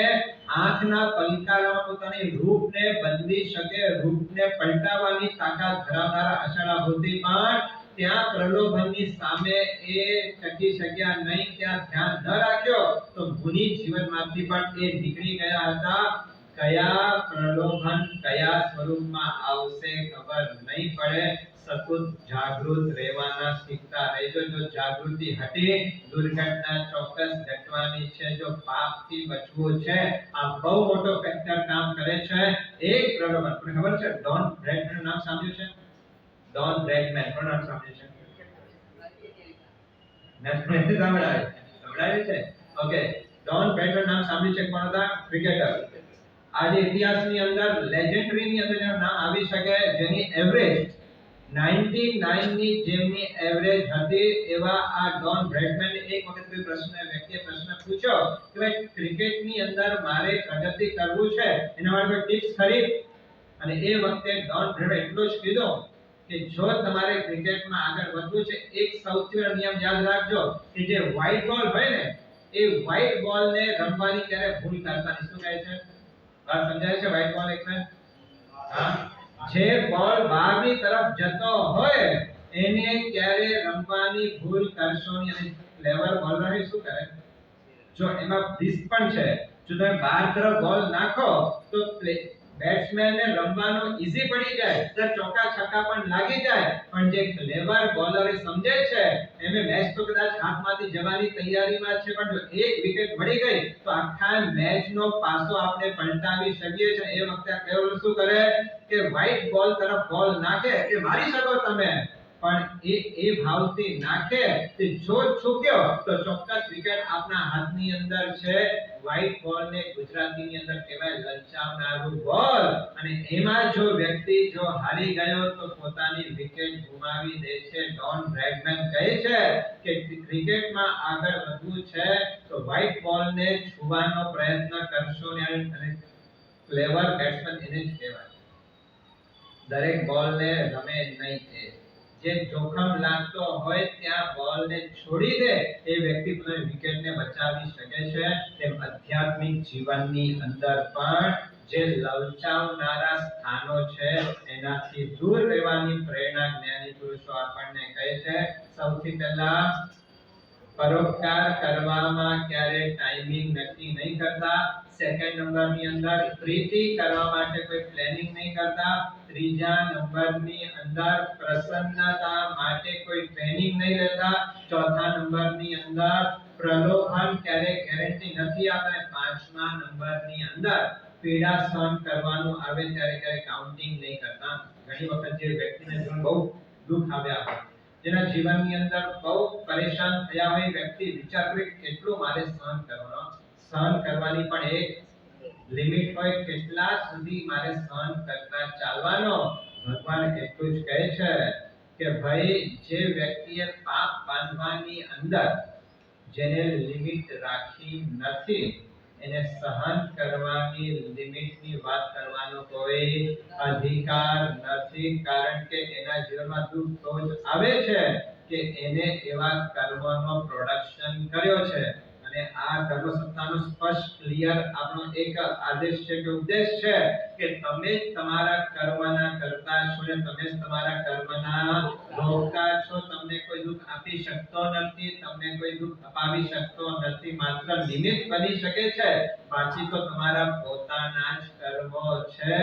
આંખના પલકારામાં પોતાની રૂપને બદલી શકે, રૂપને પલટાવવાની તાકાત ધરાવનારા આશારામથી પણ ત્યાં પ્રલોભનની સામે એ ટકી શક્યા નહીં. ત્યાં ધ્યાન ન રાખ્યો તો મુનિ જીવનમાંથી પણ એ નીકળી ગયા હતા. કયા પ્રલોભન કયા સ્વરૂપમાં આવશે ખબર નહીં પડે. સતત જાગૃત રહેવાના શીખતા રહેજો. જો જાગૃતિ હટે દુર્ઘટના ચોક્કસ ઘટવાની છે. જો પાપથી બચવું છે, આ બહુ મોટો ફેક્ટર કામ કરે છે. એક પ્રલોભન, તમને ખબર છે ડોન બ્રેડમેન નામ સાંભળ્યું છે? ડોન બ્રેડમેન કોણ નામ સાંભળ્યું છે? સાંભળાય છે. ઓકે, ડોન બ્રેડમેન નામ સાંભળ્યું છે? કોણ હતા? ક્રિકેટર. આજે ઇતિહાસની અંદર લેજેન્ડરીની અંદર એનું નામ આવી શકે. જેની એવરેજ 99 ની જેમની એવરેજ હતી એવા આ ડોન બ્રેડમેન. એક વખત કોઈ વ્યક્તિએ પ્રશ્ન પૂછ્યો કે ભાઈ ક્રિકેટની અંદર મારે પ્રગતિ કરવું છે એના માટે કોઈ ટિપ્સ ખરી? અને એ વખતે ડોન બ્રેડમેન એટલું જ કીધું કે જો તમારે ક્રિકેટમાં આગળ વધવું છે એક સૌથી મોટો નિયમ યાદ રાખજો કે જે વ્હાઈટ બોલ હોય ને એ વ્હાઈટ બોલને રમવાની ક્યારે ભૂલ કરતા નહીં. શું કહે છે? વાત સમજાય છે? વ્હાઈટ બોલ એટલે હા, જે બોલ બહારની તરફ જતો હોય એને ક્યારે રમવાની ભૂલ કરશો નહીં. અને ક્લેવર બોલર શું કરે, જો એમાં રિસ્ક પણ છે. જો તમે બહાર તરફ બોલ નાખો તો બેટ્સમેન ને રમવાનો ઈઝી પડી જાય, તો ચોકા છક્કા પણ લાગી જાય. પણ જે ક્લેવર બોલર એ સમજે છે એને મેચ તો કદાચ હાથમાંથી જવાની તૈયારીમાં છે, પણ જો એક વિકેટ મળી ગઈ તો આખા મેચનો પાસો આપણે પલટાવી શકીએ છીએ. એ વખતે ક્લેવર શું કરે કે વ્હાઈટ બોલ તરફ બોલ નાખે કે મારી શકો તમે, પણ એ ભાવથી નાખે કે જો છૂટ્યો તો ચોક્કસ વિકેટ આપના હાથની અંદર છે. વ્હાઈટ બોલ ને ગુજરાતીની અંદર કહેવાય લલચાવનારું બોલ. અને એમાં જો વ્યક્તિ જો હારી ગયો તો પોતાની વિકેટ ગુમાવી દે છે. ડોન બ્રેડમેન કહે છે કે ક્રિકેટમાં આગળ વધવું છે તો વ્હાઈટ બોલ ને છૂવાનો પ્રયત્ન કરશો ને. અને ક્લેવર બેટ્સમેન એને જ કહેવાય. દરેક બોલ ને રમે નહીં, જે જોખમ લાગતો હોય ત્યાં બોલ ને છોડી દે એ વ્યક્તિ પોતાની વિકેટ ને બચાવી શકે છે. તેમ આધ્યાત્મિક જીવનની અંદર પણ જે લલચાવનારા સ્થાનો છે એનાથી દૂર રહેવાની પ્રેરણા જ્ઞાની પુરુષો આપણને કહે છે. સૌથી પહેલા પરોપકાર કરવામાં ક્યારે ટાઈમિંગ નક્કી નહીં કરતા. સેકન્ડ નંબરની અંદર પ્રીતિ કરવા માટે કોઈ પ્લાનિંગ નહીં કરતા. ત્રીજા નંબરની અંદર પ્રસન્નતા માટે કોઈ ટ્રેનિંગ નહીં લેતા. ચોથા નંબરની અંદર પ્રલોભન ક્યારે ગેરંટી નથી આપતા. અને પાંચમા નંબરની અંદર પીડા સહન કરવાનું આવે ત્યારે ક્યારે કાઉન્ટિંગ નહીં કરતા. ઘણી વખત જે વ્યક્તિને બહુ દુઃખ આવ્યા હોય, જેના જીવનની અંદર બહુ પરેશાન થયા હોય, વ્યક્તિ વિચાર કરે કેટલું મારે સહન કરવાનો. સહન કરવાની પણ એક લિમિટ હોય, કેટલા સુધી મારે સહન કરતા ચાલવાનો. ભગવાન એટલું જ કહે છે કે ભાઈ જે વ્યક્તિએ પાપ બાંધવાની અંદર જેને લિમિટ રાખી નથી એને સહન કરવાની લિમિટની વાત કરવાનો કોઈ અધિકાર નથી. કારણ કે એના જીવનમાં દુઃખ તો જ આવે છે કે એને એવા કર્મનો પ્રોડક્શન કર્યો છે. અને આ ધર્મસત્તાનો સ્પષ્ટ ક્લિયર આપણો એક આદેશ છે કે ઉપદેશ છે કે તમે તમારા કર્મના કરતા છો ને તમે તમારા કર્મના ભોગતા છો. તમને કોઈ દુઃખ આપી શકતો નથી, તમને કોઈ દુઃખ અપાવી શકતો નથી. માત્ર નિમિત્ત બની શકે છે, બાકી તો તમારા પોતાના જ કર્મો છે.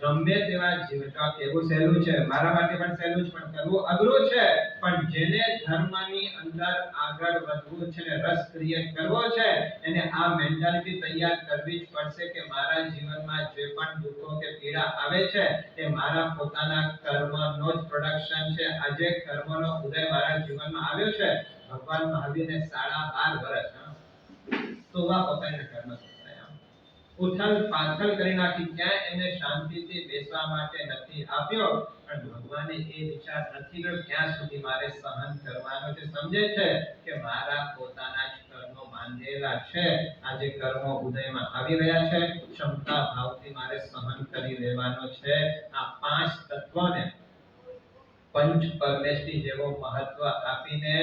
ગમે તેવા જીવતા કેવું સહેલું છે, મારા માટે પણ સહેલું છે, પણ કરવું અઘરું છે. પણ જેને ધર્મની અંદર આગળ વધવું છે ને રસ ક્રિએટ કરવો છે એને આ મેન્ટાલિટી તૈયાર કરવી જ પડશે કે મારા જીવનમાં જે પણ દુઃખો કે પીડા આવે છે તે મારા પોતાના કર્મનો જ પ્રોડક્શન છે. આજે કર્મનો ઉદય મારા જીવનમાં આવ્યો છે. ભગવાન મહાવીરને 12.5 વર્ષ તો આ પોતાના કર્મ ઉથલ પાથલ કરી નાખી, ક્યાં એને શાંતિથી બેસવા માટે નથી આપ્યો. પણ ભગવાને એ વિચાર નથી કર્યો ક્યાં સુધી મારે સહન કરવાનો છે. સમજે છે કે મારા પોતાના જ કર્મો બાંધેલા છે. આજે કર્મો ઉદયમાં આવી રહ્યા છે, ક્ષમતા ભાવથી મારે સહન કરી લેવાનો છે. આ 5 તત્વોને પંચ પરમેષ્ઠી જેવો મહત્વ આપીને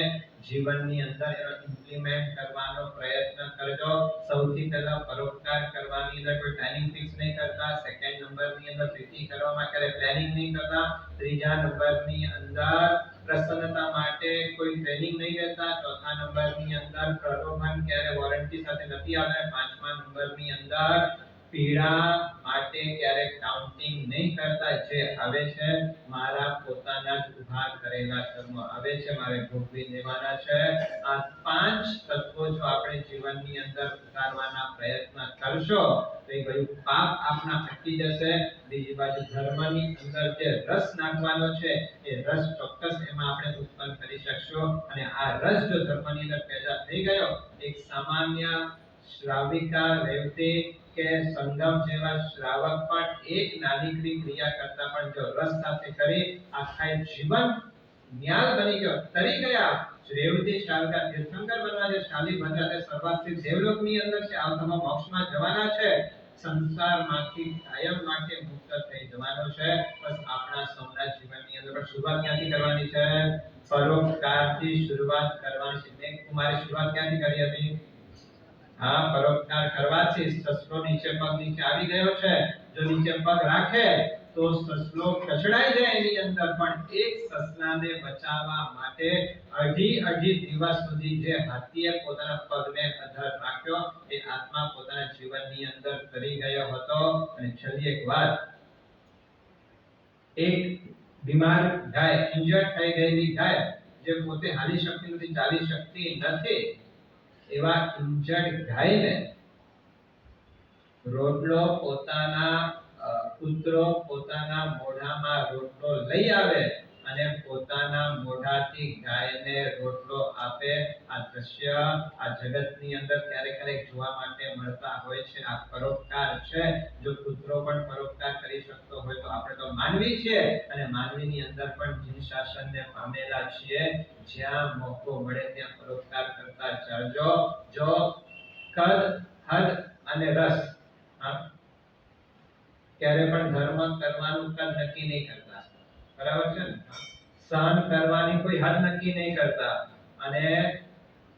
જીવનની અંદર એનો ઇમ્પ્લિમેન્ટ કરવાનો પ્રયત્ન કરજો. સૌથી પહેલા પરોપકાર કરવાની અંદર કોઈ ટાઈમિંગ ફિક્સ નહીં કરતા. સેકન્ડ નંબરની અંદર પ્રીતિ કરવામાં ક્યારે પ્લાનિંગ નહીં કરતા. ત્રીજા નંબરની અંદર પ્રસન્નતા માટે કોઈ ટ્રેનિંગ નહીં લેતા. ચોથા નંબરની અંદર પ્રલોભન ક્યારે વોરંટી સાથે નથી આવતા. પાંચમા નંબરની અંદર પીડા માટે ક્યારે કાઉન્ટિંગ નહીં કરતા. જે આવે છે મારા પોતાના જ ઉભા કરેલા કર્મો આવે છે, મારે ભોગવી લેવાના છે. આ 5 તત્વો જો આપણે જીવનની અંદર ઉતારવાના પ્રયત્ન કરશો તો એ બધું પાપ આપના અટકી જશે. બીજી બાજુ ધર્મની અંદર જે રસ નાખવાનો છે એ રસ ચોક્કસ એમાં આપણે ઉત્પન્ન કરી શકશું. અને આ રસ જો ધર્મની અંદર પેદા થઈ ગયો, એક સામાન્ય શ્રાવિકા રેવતી કે સંગમ જેવા શ્રાવક પણ એક નાનીકડી ક્રિયા કરતા પણ જો રસ સાથે કરી આખા જીવન ન્યાલ બની ગયો, તરી ગયા. રેવતી શ્રાવિકા તીર્થંકર બનવા છે. શાલિભદ્રા તે સર્વાસ્થિત દેવલોકની અંદર છે. આવતામાં મોક્ષમાં જવાના છે. સંસારમાંથી કાયમ માટે મુક્ત થઈ જવાનો છે. બસ આપણા સૌના જીવનની અંદર પણ શરૂઆત ક્યાંથી કરવાની છે? પરોપકારથી શરૂઆત કરવાની છે. મેં કુમારી શરૂઆત ક્યાંથી કરી હતી? હા, પરોપકાર કરવાથી સસરો નીચે પગ નીચે આવી ગયો છે. જો નીચે પગ રાખે તો તો સસલો કચડાઈ જાય એની અંદર, પણ એક સસલાને બચાવવા માટે અઢી દિવસ સુધી જે હાથીએ પોતાના પગને અધર રાખ્યો એ આત્મા પોતાના જીવનની અંદર કરી ગયો હતો. અને છેલ્લી એક વાત, એક બીમાર ગાય, ઇન્જર્ડ થઈ ગયેલી ગાય જે પોતે હાલી શકતી નથી, ચાલી શકતી નથી, એવા ઇન્જર્ડ ગાયને રોટલો પોતાના કૂતરો પોતાના મોઢામાં રોટલો લઈ આવે અને પોતાના મોઢાથી ગાયને રોટલો આપે. આ દ્રશ્ય આ જગતની અંદર ક્યારેક જોવા માટે મળતા હોય છે. આ પરોપકાર છે. જો કૂતરો પણ પરોપકાર કરી શકતો હોય તો આપણે તો માનવી છીએ, અને માનવીની અંદર પણ જીન શાસનને પામેલા છીએ. જ્યાં મોકો મળે ત્યાં પરોપકાર કરતા ચાલજો. જો કદ, હદ અને રસ, ક્યારે પણ ધર્મ કરવાનું કદ નક્કી નહીં કરતા, બરાબર છે ને? સહન કરવાની કોઈ હદ નક્કી નહીં કરતા, અને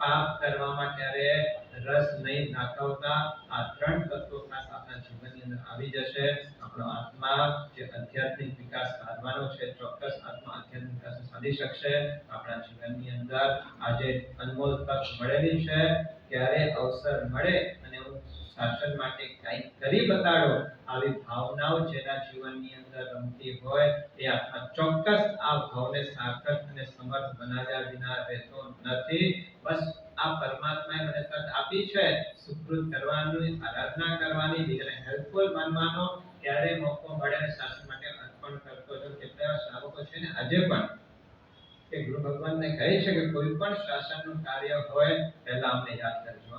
પાપ કરવામાં ક્યારે રસ નહીં દાખવતા. આ ત્રણ તત્વો ખાસ આપણા જીવનની અંદર આવી જશે. આપણો આત્મા જે આધ્યાત્મિક વિકાસ સાધવાનો છે, ચોક્કસ આત્મા આધ્યાત્મિક વિકાસ સાધી શકશે. આપણા જીવનની અંદર આજે અનમોલ તક મળેલી છે, ક્યારે અવસર મળે અને શાસન માટે કંઈક કરી બતાડો, આવી ભાવનાઓ જેના જીવનની અંદર રમતી હોય એ આત્મા ચોક્કસ આ ભાવને સાર્થક અને સમર્થ બનાવ્યા વિના રહેતો નથી. બસ આ પરમાત્માએ મને તક આપી છે સુકૃત કરવાની, આરાધના કરવાની, બીજાને હેલ્પફુલ બનવાનો, ક્યારે મોકો મળે અને શાસન માટે અર્પણ કરતો જો. કેટલા શ્રાવકો છે ને આજે પણ કે ગુરુ ભગવાનને કહે છે કે કોઈ પણ શાસનનું કાર્ય હોય પહેલા અમને યાદ કરજો,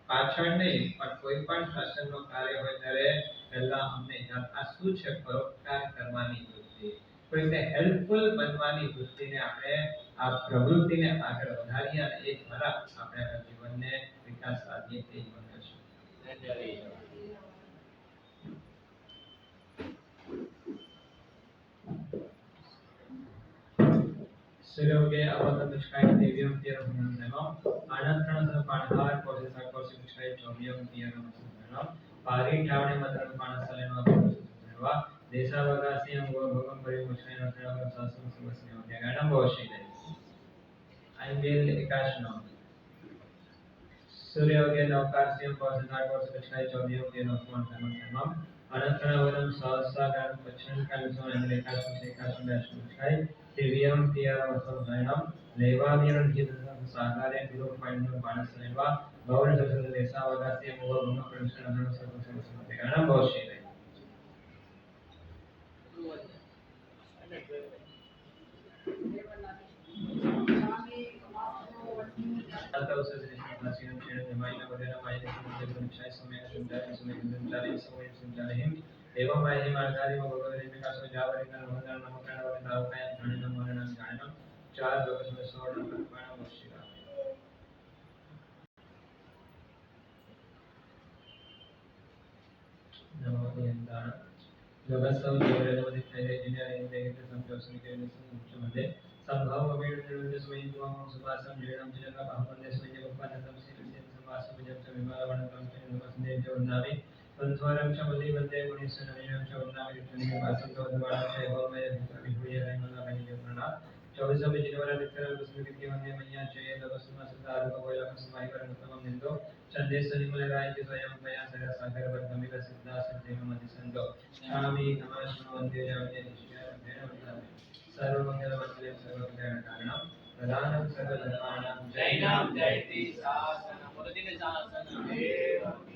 પાછળ નહીં, પણ કોઈ પણ શાસનનું કાર્ય હોય ત્યારે પહેલા અમને યાદ. આ શું છે? પરોપકાર કરવાની વૃત્તિ, કોઈને હેલ્પફુલ બનવાની વૃત્તિને આપણે આ પ્રવૃત્તિને આગળ વધારીએ અને એ દ્વારા આપણે આપણા જીવનને વિકાસ સાધીએ તે બને છે. Suryoge avadamishkai devyam tiyaram namo anantrana panhar kosi sakosi mishkai chovyam tiyaram namo pari thavne matran panasalema bhava desavagasi amgo bhagam pari mishkai nathra sasum sivasnyo ganam boshine. I will ekashno Suryoge navkasyam kosi sakosi mishkai chovyam tiyaram namo anantrana vadam sahasra gan pachan kanso ekashno ekashno dashno mishkai दिव्यम तियारम असंभयम लेवामिरन हितम सागारे गुरु फाइंडम पानसलेवा भवन दर्शन देसा वगासी मोह भम प्रश्न धर्म सर्व समस्ते गाना बहुशी है. आता उसे नासियम चेन माइना वगैरह माइना के विषय समय सुनता नहीं एवं मायहि मार्गादि भगवते विकास जावरि नमोदर नमोकरण वंदावकाय धनिनं मरणं गायनं चार लोकसु सोडं कर्पणं वशिरा. नमो यंदान जगत्सव देवरेवति थैरे जिनेरे देहिते संतोषनि के निसंचमदे संभव अवेणुनिरुद्ध स्वयं द्वाम सुभासं जीणं जगत बहुवंदे स्वयं उपपन्नतं श्रीकृष्ण संवासं जप विमानवनं च नमस्ते जवन्नामि संस्वरं च बलि वंदे गुणेश्वरं च वन्नामि कृष्णं वासं तवद्वारा च भवमय विभूय रैमना वैद्य प्रणा 24 जनवरी विक्रम पुष्पति वंदे मैया च दवसुमा सदारु भवयं समाहिवर उत्तमं निंदो चंदेश निर्मल राय के स्वयं पया सदा सागर वर्धमिक सिद्धा सिद्धि मति संतो स्वामी नमः वंदे जामने निश्चय भेण सर्व मंगल मंगले सर्व कल्याण कारणम प्रधानम सर्व धर्माणां जय नाम जयति शासनम मुदिने शासनम